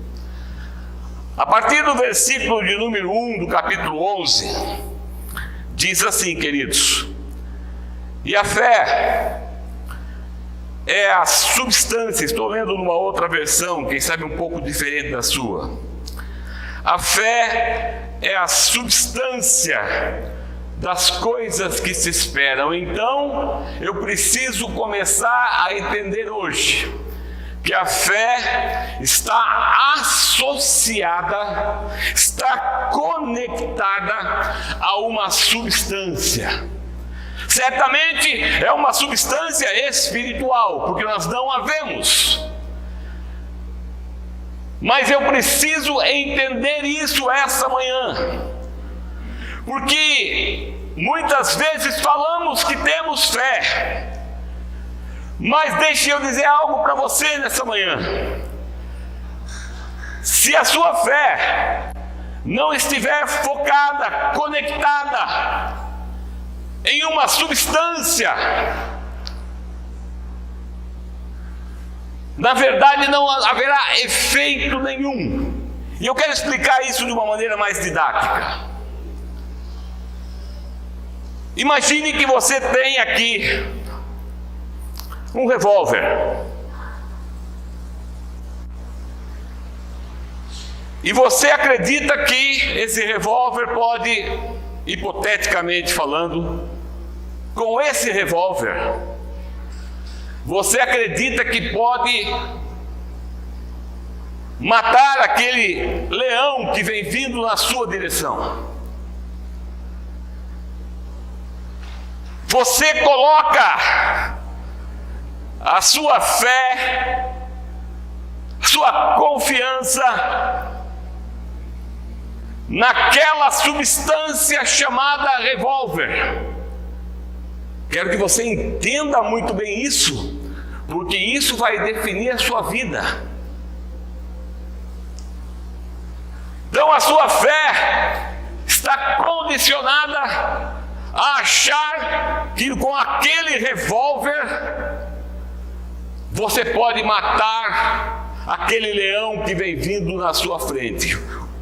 A partir do versículo de número 1 do capítulo 11, diz assim, queridos: e a fé é a substância, estou lendo numa outra versão, quem sabe um pouco diferente da sua. A fé é a substância das coisas que se esperam. Então, eu preciso começar a entender hoje que a fé está associada, está conectada a uma substância. Certamente é uma substância espiritual, porque nós não a vemos. Mas eu preciso entender isso essa manhã. Porque muitas vezes falamos que temos fé. Mas deixe eu dizer algo para você nessa manhã. Se a sua fé não estiver focada, conectada em uma substância, na verdade não haverá efeito nenhum. E eu quero explicar isso de uma maneira mais didática. Imagine que você tem aqui um revólver. E você acredita que esse revólver pode, hipoteticamente falando, com esse revólver, você acredita que pode matar aquele leão que vem vindo na sua direção? Você coloca a sua fé, sua confiança naquela substância chamada revólver. Quero que você entenda muito bem isso, porque isso vai definir a sua vida. Então a sua fé está condicionada a achar que com aquele revólver você pode matar aquele leão que vem vindo na sua frente.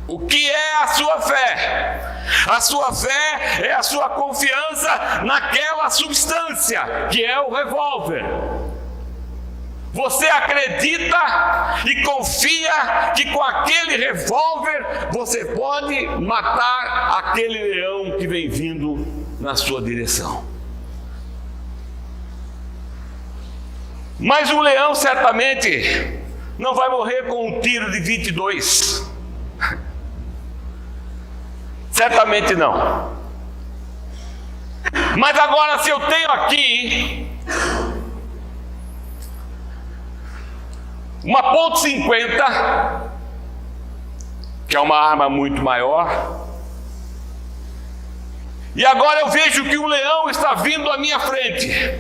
O que é a sua fé? A sua fé é a sua confiança naquela substância que é o revólver. Você acredita e confia que com aquele revólver você pode matar aquele leão que vem vindo na sua direção. Mas o leão certamente não vai morrer com um tiro de 22. Certamente não. Mas agora, se eu tenho aqui uma .50 que é uma arma muito maior. E agora eu vejo que um leão está vindo à minha frente.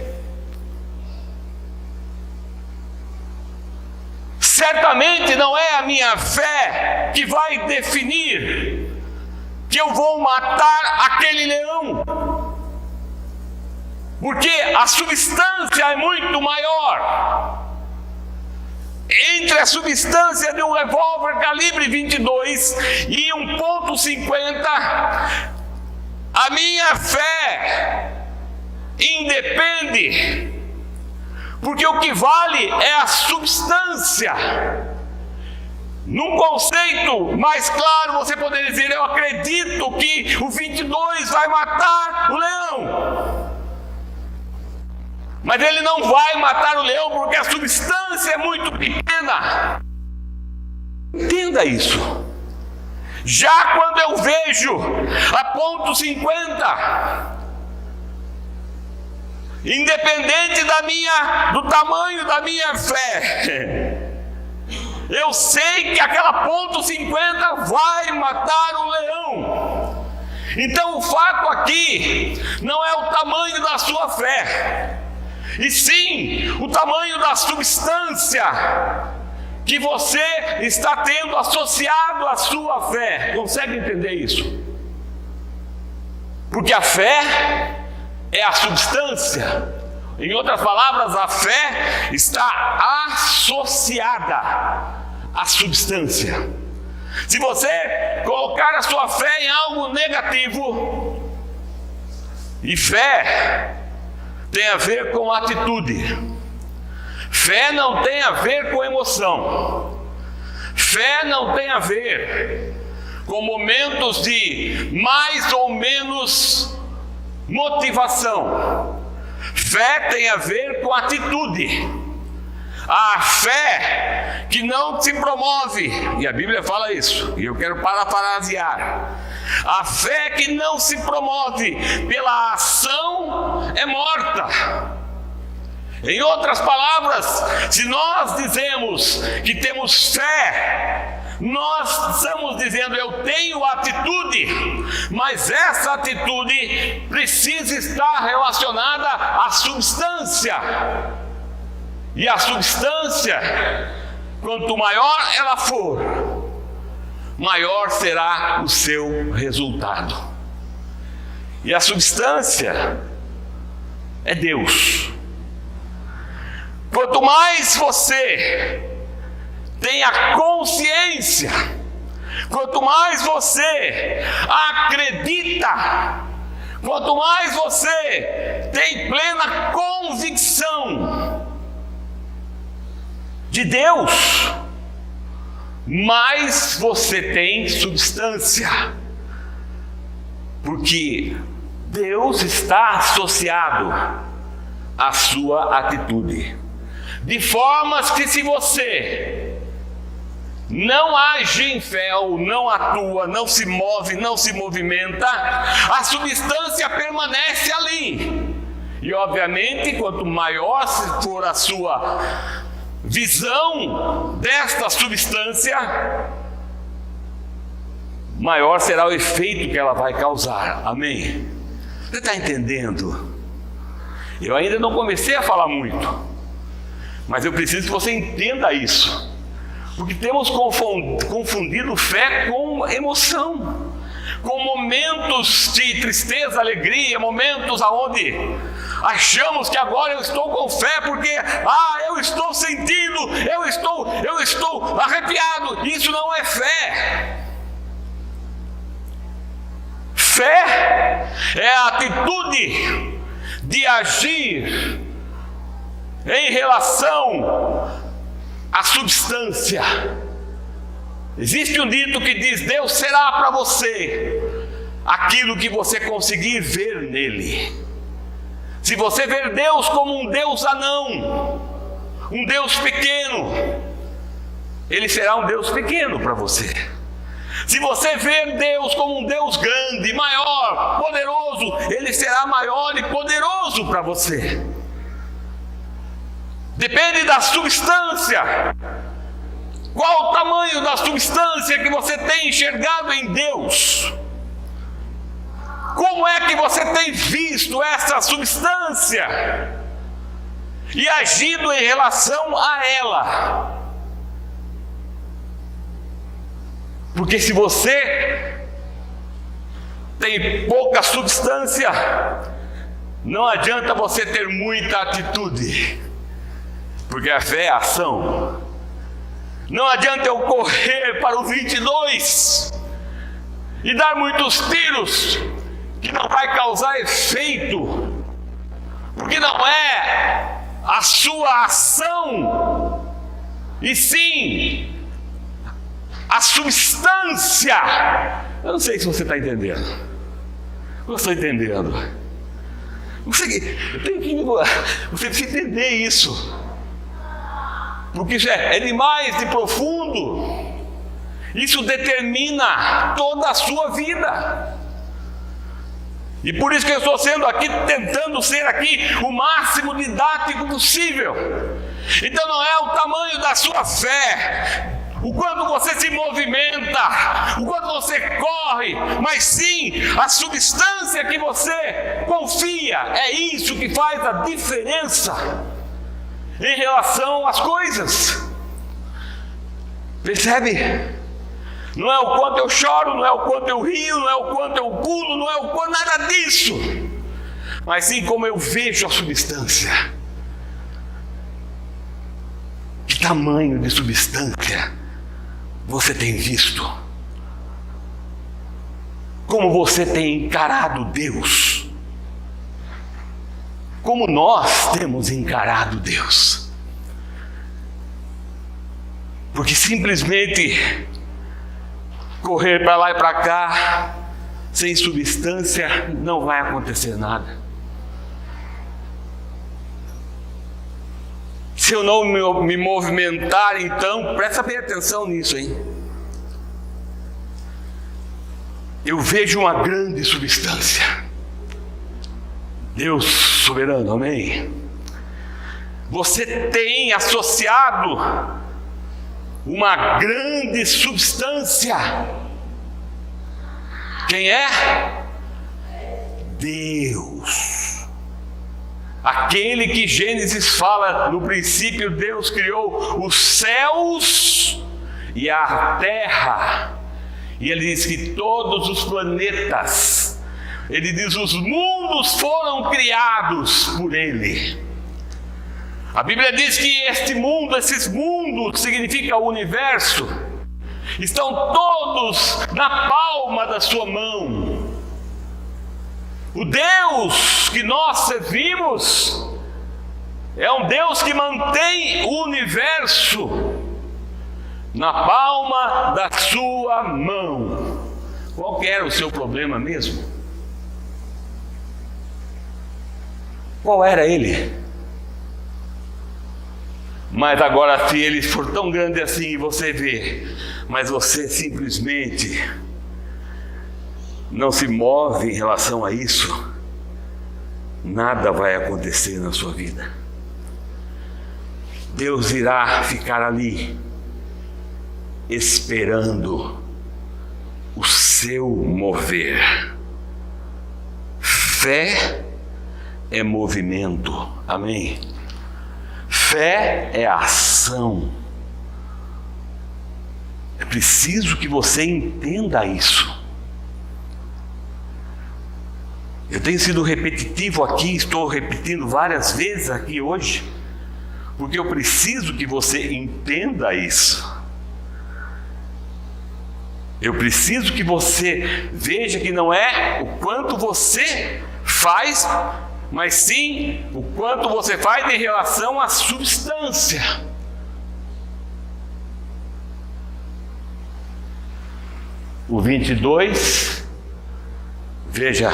Certamente não é a minha fé que vai definir que eu vou matar aquele leão, porque a substância é muito maior. Entre a substância de um revólver calibre 22 e 1,50, a minha fé independe, porque o que vale é a substância. Num conceito mais claro, você poderia dizer: eu acredito que o 22 vai matar o leão. Mas ele não vai matar o leão porque a substância é muito pequena. Entenda isso. Já quando eu vejo a 0,50, independente do tamanho da minha fé, eu sei que aquela 0,50 vai matar o leão. Então o fato aqui não é o tamanho da sua fé, e sim o tamanho da substância que você está tendo associado à sua fé. Consegue entender isso? Porque a fé é a substância. Em outras palavras, a fé está associada à substância. Se você colocar a sua fé em algo negativo, e fé tem a ver com atitude, fé não tem a ver com emoção, fé não tem a ver com momentos de mais ou menos motivação. Fé tem a ver com atitude. A fé que não se promove, e a Bíblia fala isso, e eu quero parafrasear: a fé que não se promove pela ação é morta. Em outras palavras, se nós dizemos que temos fé, nós estamos dizendo: eu tenho atitude, mas essa atitude precisa estar relacionada à substância. E a substância, quanto maior ela for, maior será o seu resultado. E a substância é Deus. Quanto mais você tem a consciência, quanto mais você acredita, quanto mais você tem plena convicção de Deus, mais você tem substância, porque Deus está associado à sua atitude, de formas que, se você não age em fé, ou não atua, não se move, não se movimenta, a substância permanece ali. E obviamente, quanto maior for a sua visão desta substância, maior será o efeito que ela vai causar. Amém? Você está entendendo? Eu ainda não comecei a falar muito, mas eu preciso que você entenda isso, porque temos confundido fé com emoção, com momentos de tristeza, alegria, momentos aonde achamos que agora eu estou com fé porque eu estou sentindo, eu estou arrepiado. Isso não é fé. Fé é a atitude de agir em relação à substância. Existe um dito que diz: Deus será para você aquilo que você conseguir ver nele. Se você ver Deus como um Deus anão, um Deus pequeno, Ele será um Deus pequeno para você. Se você ver Deus como um Deus grande, maior, poderoso, Ele será maior e poderoso para você. Depende da substância Qual o tamanho da substância que você tem enxergado em Deus? Como é que você tem visto essa substância e agido em relação a ela? Porque se você tem pouca substância, não adianta você ter muita atitude, porque a fé é ação. Não adianta eu correr para o 22 e dar muitos tiros, que não vai causar efeito, porque não é a sua ação, e sim a substância. Eu não sei se você está entendendo. Eu estou entendendo. Você precisa entender isso, porque isso é demais de profundo. Isso determina toda a sua vida. E por isso que eu estou tentando ser aqui o máximo didático possível. Então não é o tamanho da sua fé, o quanto você se movimenta, o quanto você corre, mas sim a substância que você confia. É isso que faz a diferença em relação às coisas. Percebe? Não é o quanto eu choro, não é o quanto eu rio, não é o quanto eu pulo, não é o quanto, nada disso. Mas sim como eu vejo a substância. Que tamanho de substância você tem visto? Como você tem encarado Deus? Como nós temos encarado Deus? Porque simplesmente correr para lá e para cá, sem substância, não vai acontecer nada. Se eu não me movimentar, então, presta bem atenção nisso, hein? Eu vejo uma grande substância. Deus soberano, amém? Você tem associado uma grande substância. Quem é? Deus. Aquele que Gênesis fala, no princípio Deus criou os céus e a terra. E ele diz que todos os planetas, ele diz, os mundos foram criados por ele. A Bíblia diz que este mundo, esses mundos, significa o universo, estão todos na palma da sua mão. O Deus que nós servimos é um Deus que mantém o universo na palma da sua mão. Qual que era o seu problema mesmo? Qual era ele? Mas agora, se ele for tão grande assim, você vê, mas você simplesmente não se move em relação a isso, nada vai acontecer na sua vida. Deus irá ficar ali, esperando o seu mover. Fé é movimento, amém? Fé é ação. É preciso que você entenda isso. Eu tenho sido repetitivo aqui, estou repetindo várias vezes aqui hoje, porque eu preciso que você entenda isso. Eu preciso que você veja que não é o quanto você faz, mas sim o quanto você faz em relação à substância. O 22, veja,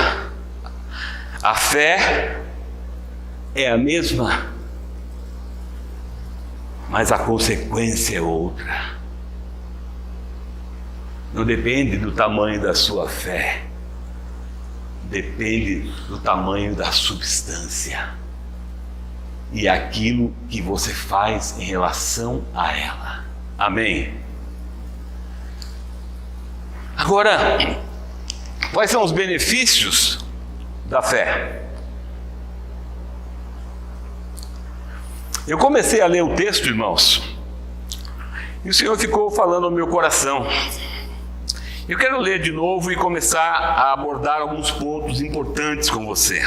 a fé é a mesma, mas a consequência é outra. Não depende do tamanho da sua fé, depende do tamanho da substância e aquilo que você faz em relação a ela. Amém. Agora, quais são os benefícios da fé? Eu comecei a ler o texto, irmãos, e o Senhor ficou falando ao meu coração. Eu quero ler de novo e começar a abordar alguns pontos importantes com você.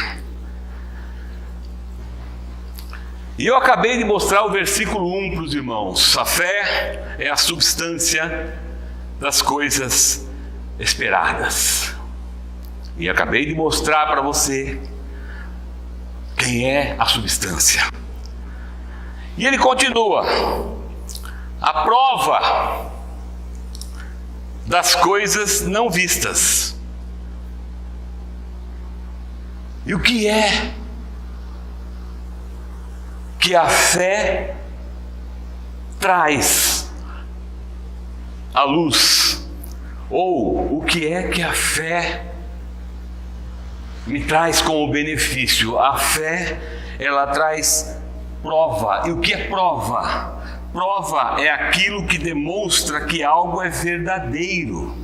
E eu acabei de mostrar o versículo 1 para os irmãos. A fé é a substância das coisas esperadas. E acabei de mostrar para você quem é a substância. E ele continua: a prova das coisas não vistas. E o que é que a fé traz à luz? Ou o que é que a fé me traz como benefício? A fé, ela traz prova. E o que é prova? Prova é aquilo que demonstra que algo é verdadeiro.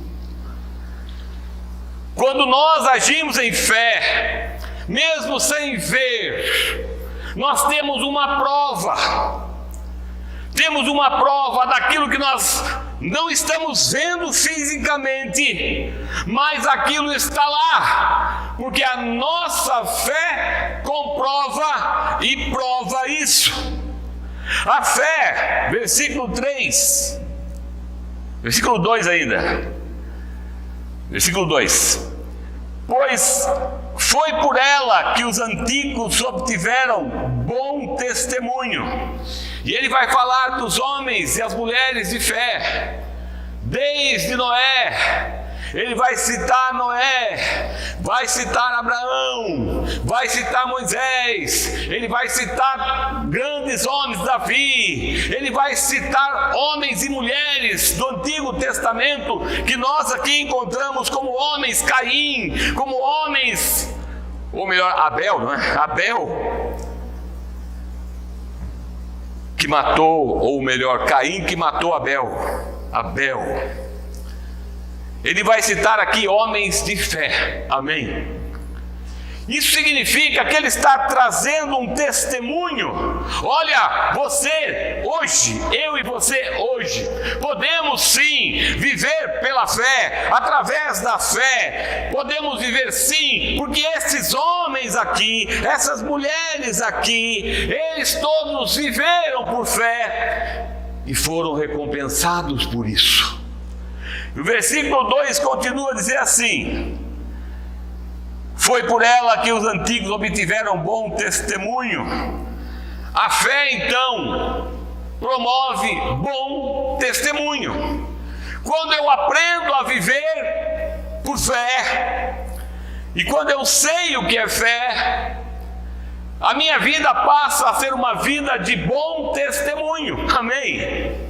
Quando nós agimos em fé, mesmo sem ver, nós temos uma prova. Temos uma prova daquilo que nós não estamos vendo fisicamente, mas aquilo está lá, porque a nossa fé comprova e prova isso. A fé, versículo 3, versículo 2 ainda, versículo 2: pois foi por ela que os antigos obtiveram bom testemunho. E ele vai falar dos homens e as mulheres de fé, desde Noé. Ele vai citar Noé, vai citar Abraão, vai citar Moisés, ele vai citar grandes homens, Davi, ele vai citar homens e mulheres do Antigo Testamento, que nós aqui encontramos como homens, Caim, como homens, ou melhor, Abel, não é? Abel, que matou, ou melhor, Caim que matou Abel. Ele vai citar aqui homens de fé, amém? Isso significa que ele está trazendo um testemunho. Olha, você hoje, eu e você hoje, podemos sim viver pela fé, através da fé, podemos viver sim, porque esses homens aqui, essas mulheres aqui, eles todos viveram por fé e foram recompensados por isso. O versículo 2 continua a dizer assim: foi por ela que os antigos obtiveram bom testemunho. A fé, então, promove bom testemunho. Quando eu aprendo a viver por fé, e quando eu sei o que é fé, a minha vida passa a ser uma vida de bom testemunho, amém?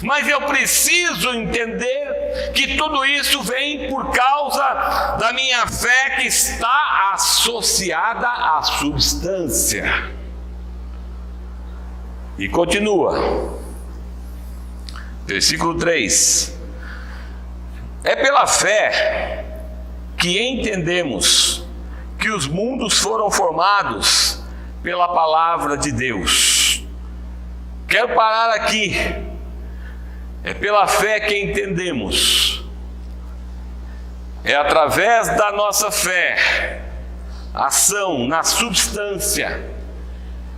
Mas eu preciso entender que tudo isso vem por causa da minha fé que está associada à substância. E continua, versículo 3: é pela fé que entendemos que os mundos foram formados pela palavra de Deus. Quero parar aqui. É pela fé que entendemos, é através da nossa fé, ação na substância,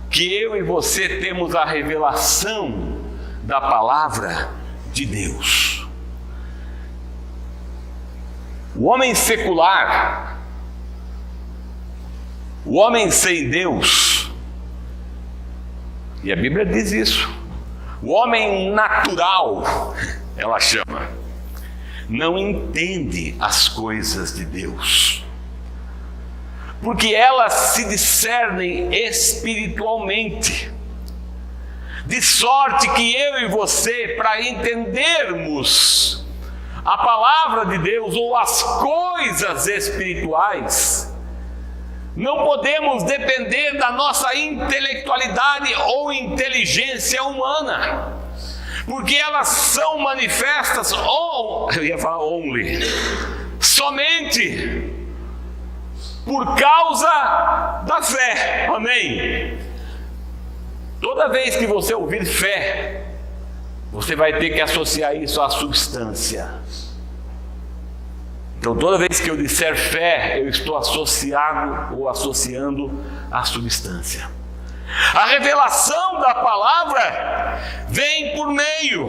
que eu e você temos a revelação da palavra de Deus. O homem secular, o homem sem Deus, e a Bíblia diz isso, o homem natural, ela chama, não entende as coisas de Deus, porque elas se discernem espiritualmente, de sorte que eu e você, para entendermos a palavra de Deus ou as coisas espirituais, não podemos depender da nossa intelectualidade ou inteligência humana, porque elas são manifestas, eu ia falar only, somente por causa da fé. Amém? Toda vez que você ouvir fé, você vai ter que associar isso à substância. Então, toda vez que eu disser fé, eu estou associando à substância. A revelação da palavra vem por meio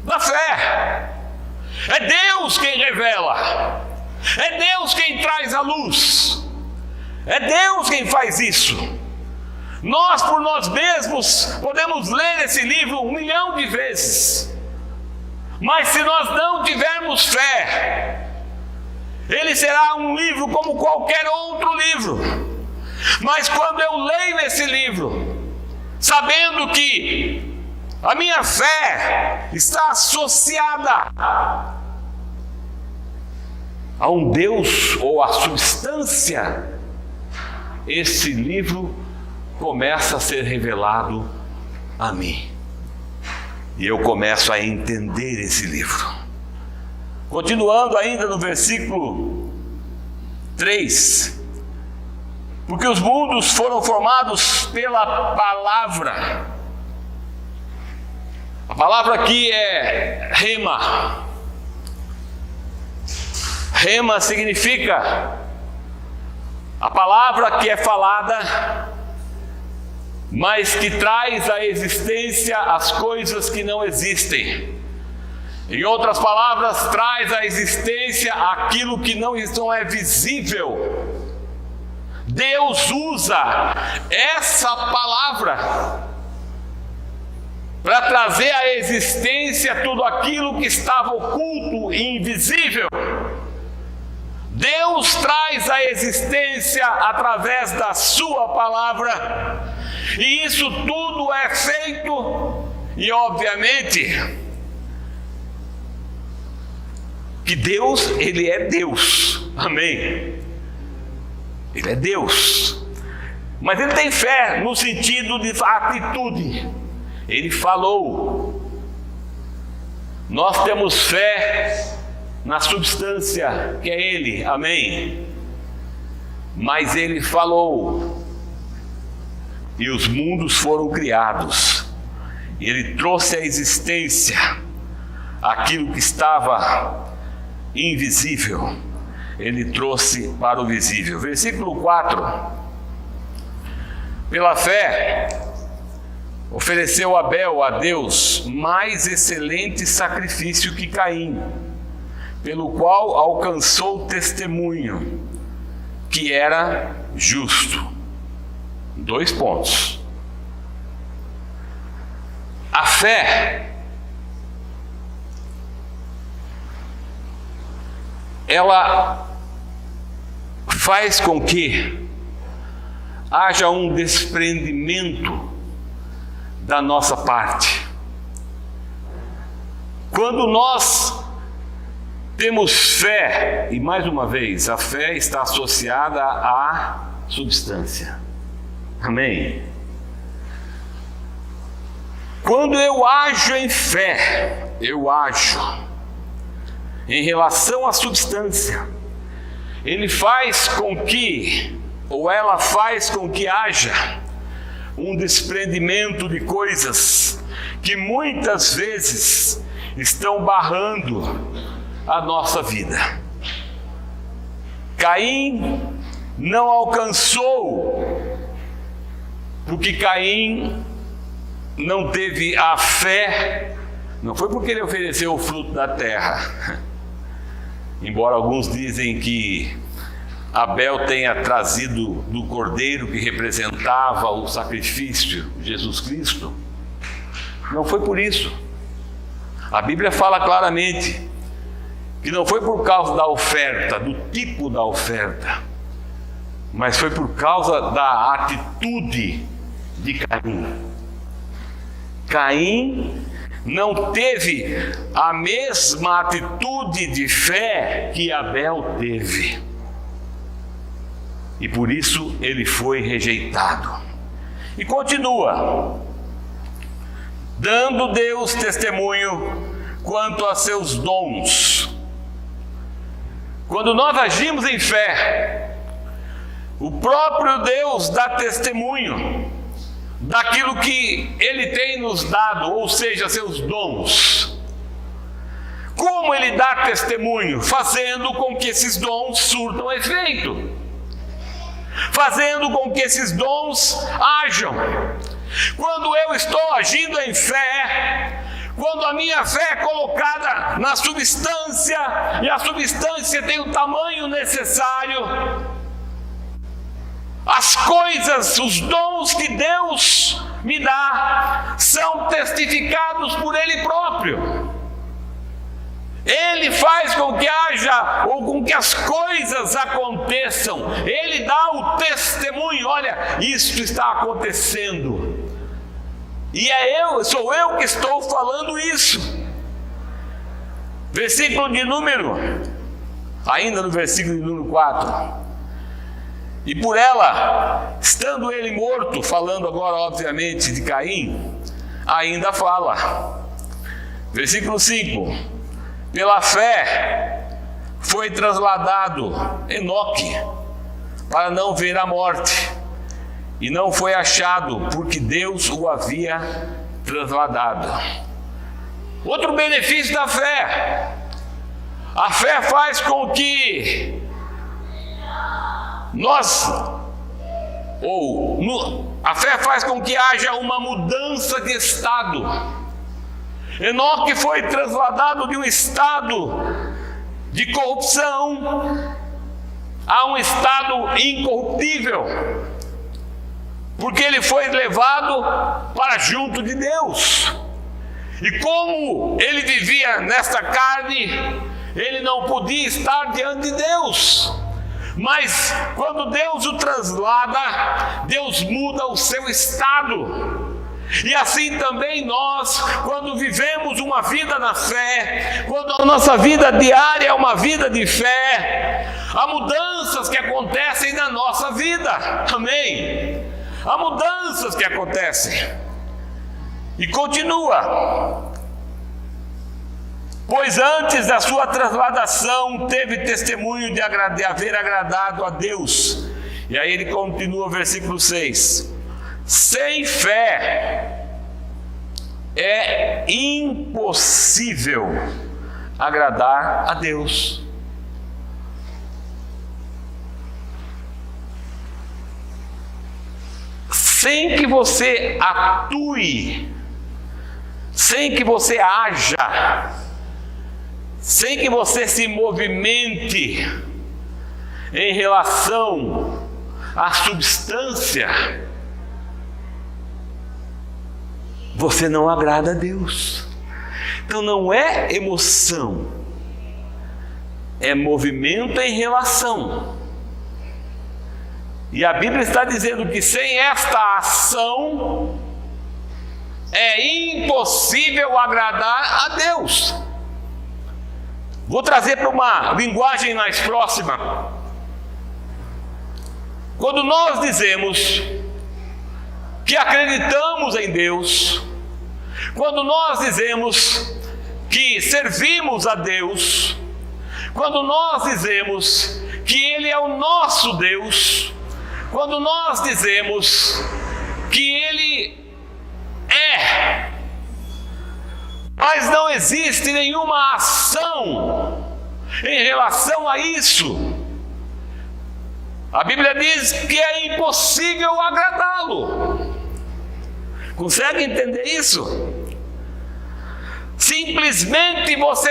da fé. É Deus quem revela. É Deus quem traz a luz. É Deus quem faz isso. Nós, por nós mesmos, podemos ler esse livro 1 milhão de vezes. Mas se nós não tivermos fé, ele será um livro como qualquer outro livro. Mas quando eu leio esse livro, sabendo que a minha fé está associada a um Deus ou a substância, esse livro começa a ser revelado a mim. E eu começo a entender esse livro. Continuando ainda no versículo 3. Porque os mundos foram formados pela palavra. A palavra aqui é rema. Rema significa a palavra que é falada, mas que traz à existência as coisas que não existem. Em outras palavras, traz à existência aquilo que não é visível. Deus usa essa palavra para trazer à existência tudo aquilo que estava oculto e invisível. Deus traz à existência através da sua palavra, e isso tudo é feito, e obviamente que Deus, Ele é Deus, amém? Ele é Deus, mas Ele tem fé no sentido de atitude. Ele falou. Nós temos fé na substância que é Ele, amém? Mas Ele falou, e os mundos foram criados, e Ele trouxe à existência aquilo que estava invisível. Ele trouxe para o visível. Versículo 4. Pela fé, ofereceu Abel a Deus mais excelente sacrifício que Caim, pelo qual alcançou testemunho, que era justo. 2 pontos. A fé, ela faz com que haja um desprendimento da nossa parte. Quando nós temos fé, e mais uma vez, a fé está associada à substância. Amém? Quando eu ajo em fé, eu ajo em relação à substância. Ele faz com que, ou ela faz com que haja um desprendimento de coisas que muitas vezes estão barrando a nossa vida. Caim não alcançou, porque Caim não teve a fé, não foi porque ele ofereceu o fruto da terra. Embora alguns dizem que Abel tenha trazido do cordeiro que representava o sacrifício de Jesus Cristo, não foi por isso. A Bíblia fala claramente que não foi por causa da oferta, do tipo da oferta, mas foi por causa da atitude de Caim. Caim não teve a mesma atitude de fé que Abel teve, e por isso ele foi rejeitado. E continua: dando Deus testemunho quanto a seus dons. Quando nós agimos em fé, o próprio Deus dá testemunho daquilo que Ele tem nos dado, ou seja, seus dons. Como Ele dá testemunho? Fazendo com que esses dons surtam efeito, fazendo com que esses dons hajam. Quando eu estou agindo em fé, quando a minha fé é colocada na substância, e a substância tem o tamanho necessário, as coisas, os dons que Deus me dá, são testificados por Ele próprio. Ele faz com que haja, ou com que as coisas aconteçam. Ele dá o testemunho: olha, isso está acontecendo. E sou eu que estou falando isso. Ainda no versículo de número 4. E por ela, estando ele morto, falando agora obviamente de Caim, ainda fala. Versículo 5. Pela fé foi trasladado Enoque para não ver a morte, e não foi achado, porque Deus o havia trasladado. Outro benefício da fé: a fé faz com que a fé faz com que haja uma mudança de estado. Enoque foi trasladado de um estado de corrupção a um estado incorruptível, porque ele foi levado para junto de Deus. E como ele vivia nesta carne, ele não podia estar diante de Deus. Mas quando Deus o traslada, Deus muda o seu estado. E assim também nós, quando vivemos uma vida na fé, quando a nossa vida diária é uma vida de fé, há mudanças que acontecem na nossa vida. Amém? Há mudanças que acontecem. E continua: pois antes da sua trasladação teve testemunho de haver agradado a Deus. E aí ele continua, versículo 6. Sem fé é impossível agradar a Deus. Sem que você atue, sem que você haja, sem que você se movimente em relação à substância, você não agrada a Deus. Então não é emoção, é movimento em relação. E a Bíblia está dizendo que sem esta ação é impossível agradar a Deus. Vou trazer para uma linguagem mais próxima. Quando nós dizemos que acreditamos em Deus, quando nós dizemos que servimos a Deus, quando nós dizemos que Ele é o nosso Deus, quando nós dizemos que Ele é, mas não existe nenhuma ação em relação a isso, a Bíblia diz que é impossível agradá-lo. Consegue entender isso? Simplesmente você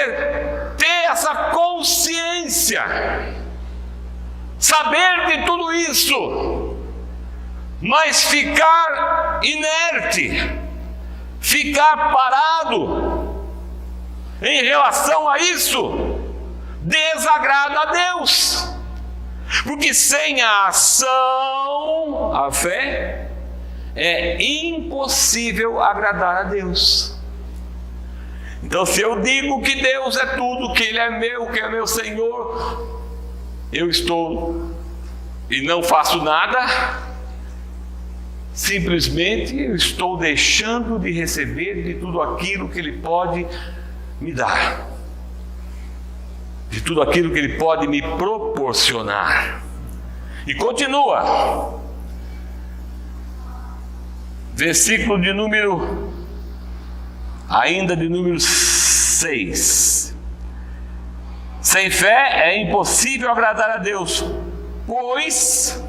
ter essa consciência, saber de tudo isso, mas ficar inerte, ficar parado em relação a isso, desagrada a Deus. Porque sem a ação, a fé, é impossível agradar a Deus. Então, se eu digo que Deus é tudo, que Ele é meu, que é meu Senhor, eu estou e não faço nada, simplesmente eu estou deixando de receber de tudo aquilo que Ele pode me dar, de tudo aquilo que Ele pode me proporcionar. E continua, versículo de número 6. Sem fé é impossível agradar a Deus, pois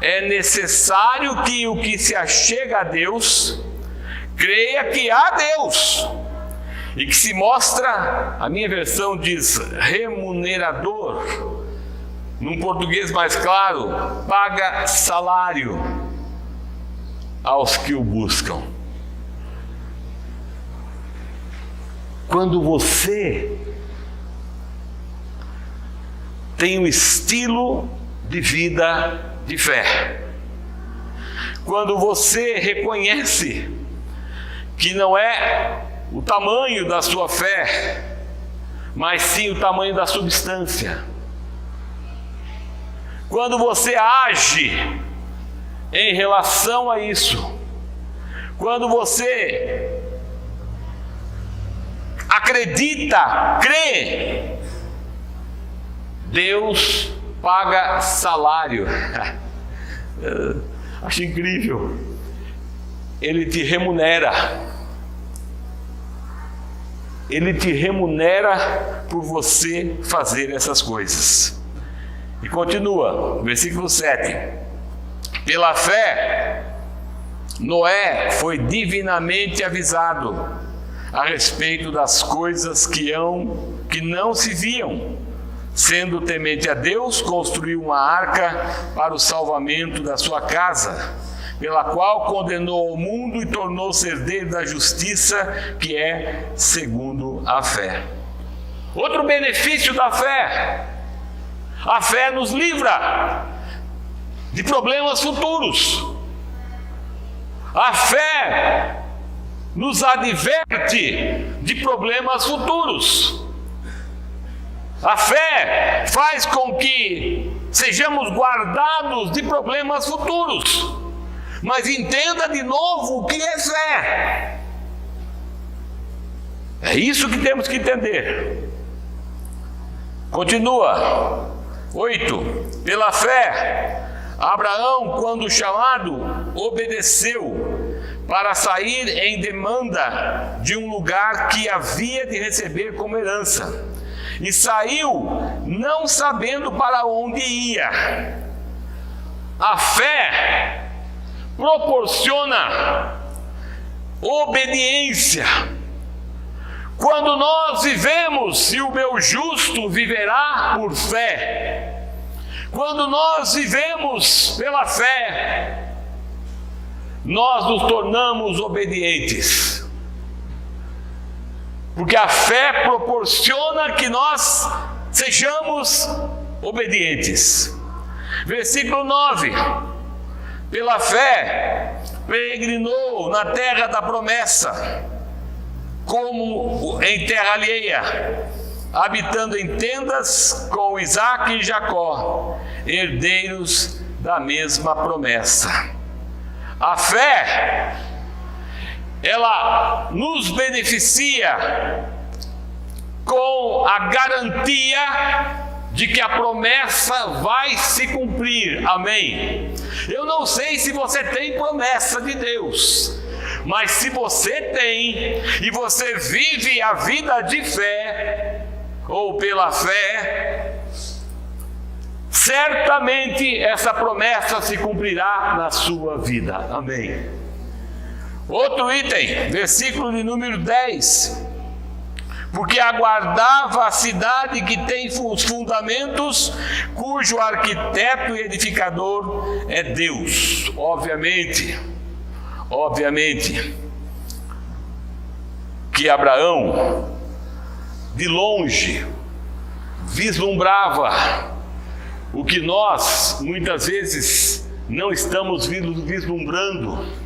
é necessário que o que se achega a Deus creia que há Deus e que se mostra, a minha versão diz, remunerador, num português mais claro, paga salário aos que o buscam. Quando você tem um estilo de vida de fé, quando você reconhece que não é o tamanho da sua fé, mas sim o tamanho da substância, quando você age em relação a isso, quando você acredita, crê, Deus paga salário. Acho incrível. Ele te remunera. Ele te remunera por você fazer essas coisas. E continua, versículo 7. Pela fé, Noé foi divinamente avisado a respeito das coisas que não se viam. Sendo temente a Deus, construiu uma arca para o salvamento da sua casa, pela qual condenou o mundo e tornou-se herdeiro da justiça, que é segundo a fé. Outro benefício da fé: a fé nos livra de problemas futuros. A fé nos adverte de problemas futuros. A fé faz com que sejamos guardados de problemas futuros. Mas entenda de novo o que é fé. É isso que temos que entender. Continua. 8. Pela fé, Abraão, quando chamado, obedeceu para sair em demanda de um lugar que havia de receber como herança. E saiu não sabendo para onde ia. A fé proporciona obediência. Quando nós vivemos, e o meu justo viverá por fé. Quando nós vivemos pela fé, nós nos tornamos obedientes. Porque a fé proporciona que nós sejamos obedientes. Versículo 9. Pela fé, peregrinou na terra da promessa, como em terra alheia, habitando em tendas com Isaque e Jacó, herdeiros da mesma promessa. A fé, ela nos beneficia com a garantia de que a promessa vai se cumprir. Amém? Eu não sei se você tem promessa de Deus, mas se você tem e você vive a vida de fé ou pela fé, certamente essa promessa se cumprirá na sua vida. Amém? Outro item, versículo de número 10. Porque aguardava a cidade que tem os fundamentos, cujo arquiteto e edificador é Deus. Obviamente, que Abraão, de longe, vislumbrava o que nós, muitas vezes, não estamos vislumbrando.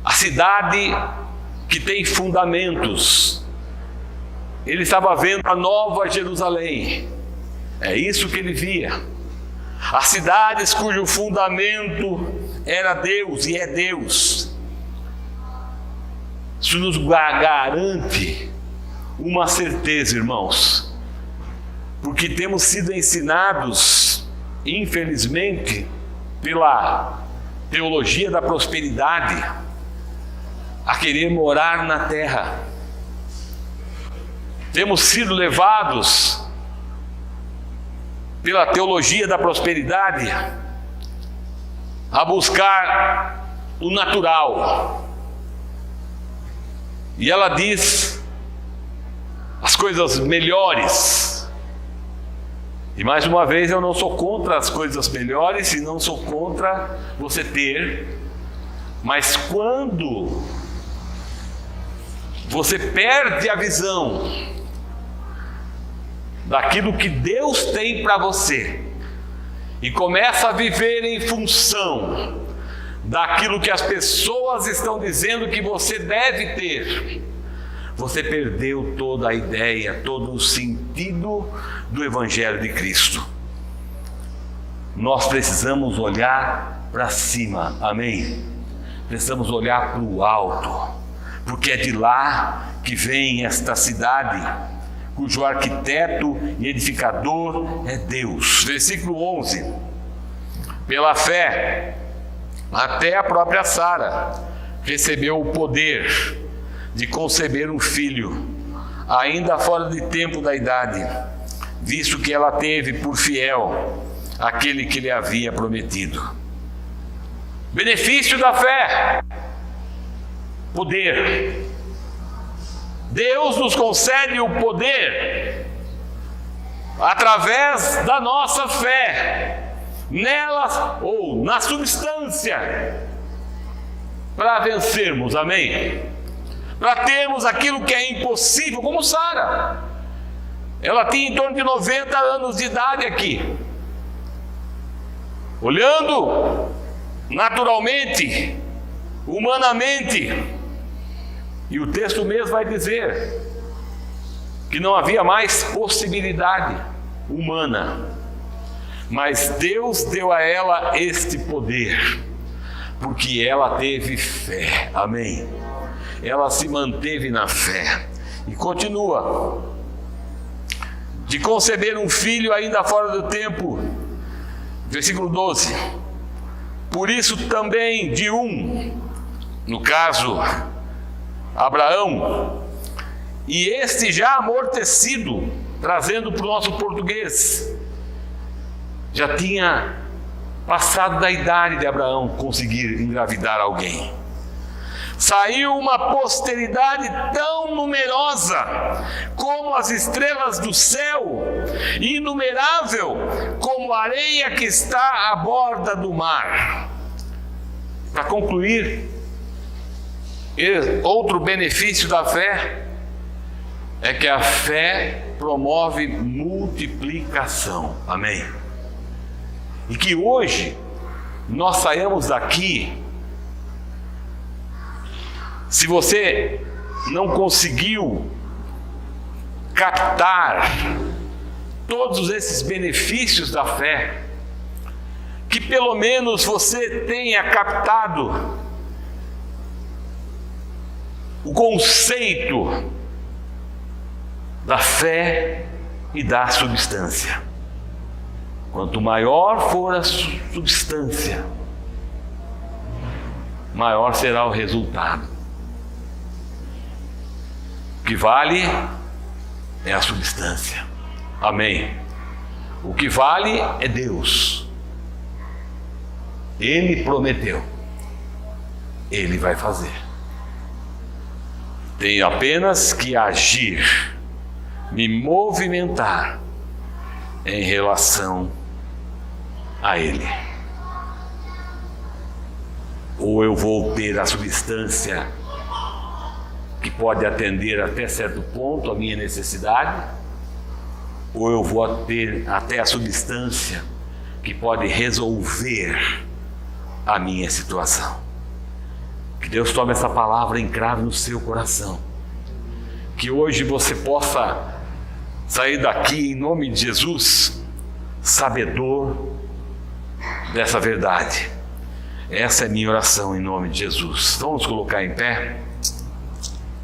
A cidade que tem fundamentos. Ele estava vendo a nova Jerusalém. É isso que ele via. As cidades cujo fundamento era Deus e é Deus. Isso nos garante uma certeza, irmãos, porque temos sido ensinados, infelizmente, pela teologia da prosperidade, a querer morar na terra. Temos sido levados pela teologia da prosperidade a buscar o natural. E ela diz as coisas melhores. E mais uma vez, eu não sou contra as coisas melhores e não sou contra você ter, mas quando você perde a visão daquilo que Deus tem para você e começa a viver em função daquilo que as pessoas estão dizendo que você deve ter, você perdeu toda a ideia, todo o sentido do Evangelho de Cristo. Nós precisamos olhar para cima, amém? Precisamos olhar para o alto, porque é de lá que vem esta cidade, cujo arquiteto e edificador é Deus. Versículo 11. Pela fé, até a própria Sara recebeu o poder de conceber um filho, ainda fora de tempo da idade, visto que ela teve por fiel aquele que lhe havia prometido. Benefício da fé: poder. Deus nos concede o poder através da nossa fé nela ou na substância para vencermos, amém? Para termos aquilo que é impossível, como Sara. Ela tinha em torno de 90 anos de idade aqui. Olhando naturalmente, humanamente, e o texto mesmo vai dizer que não havia mais possibilidade humana, mas Deus deu a ela este poder, porque ela teve fé, amém? Ela se manteve na fé, e continua, de conceber um filho ainda fora do tempo, versículo 12, por isso também de no caso, Abraão, e este já amortecido, trazendo para o nosso português, já tinha passado da idade de Abraão conseguir engravidar alguém. Saiu uma posteridade tão numerosa como as estrelas do céu, e inumerável como a areia que está à borda do mar. Para concluir, outro benefício da fé é que a fé promove multiplicação, amém? E que hoje nós saímos daqui, se você não conseguiu captar todos esses benefícios da fé, que pelo menos você tenha captado o conceito da fé e da substância. Quanto maior for a substância, maior será o resultado. O que vale é a substância, amém? O que vale é Deus. Ele prometeu, Ele vai fazer. Tenho apenas que agir, me movimentar em relação a Ele. Ou eu vou ter a substância que pode atender até certo ponto a minha necessidade, ou eu vou ter até a substância que pode resolver a minha situação. Que Deus tome essa palavra e encrave no seu coração. Que hoje você possa sair daqui em nome de Jesus, sabedor dessa verdade. Essa é minha oração em nome de Jesus. Vamos nos colocar em pé?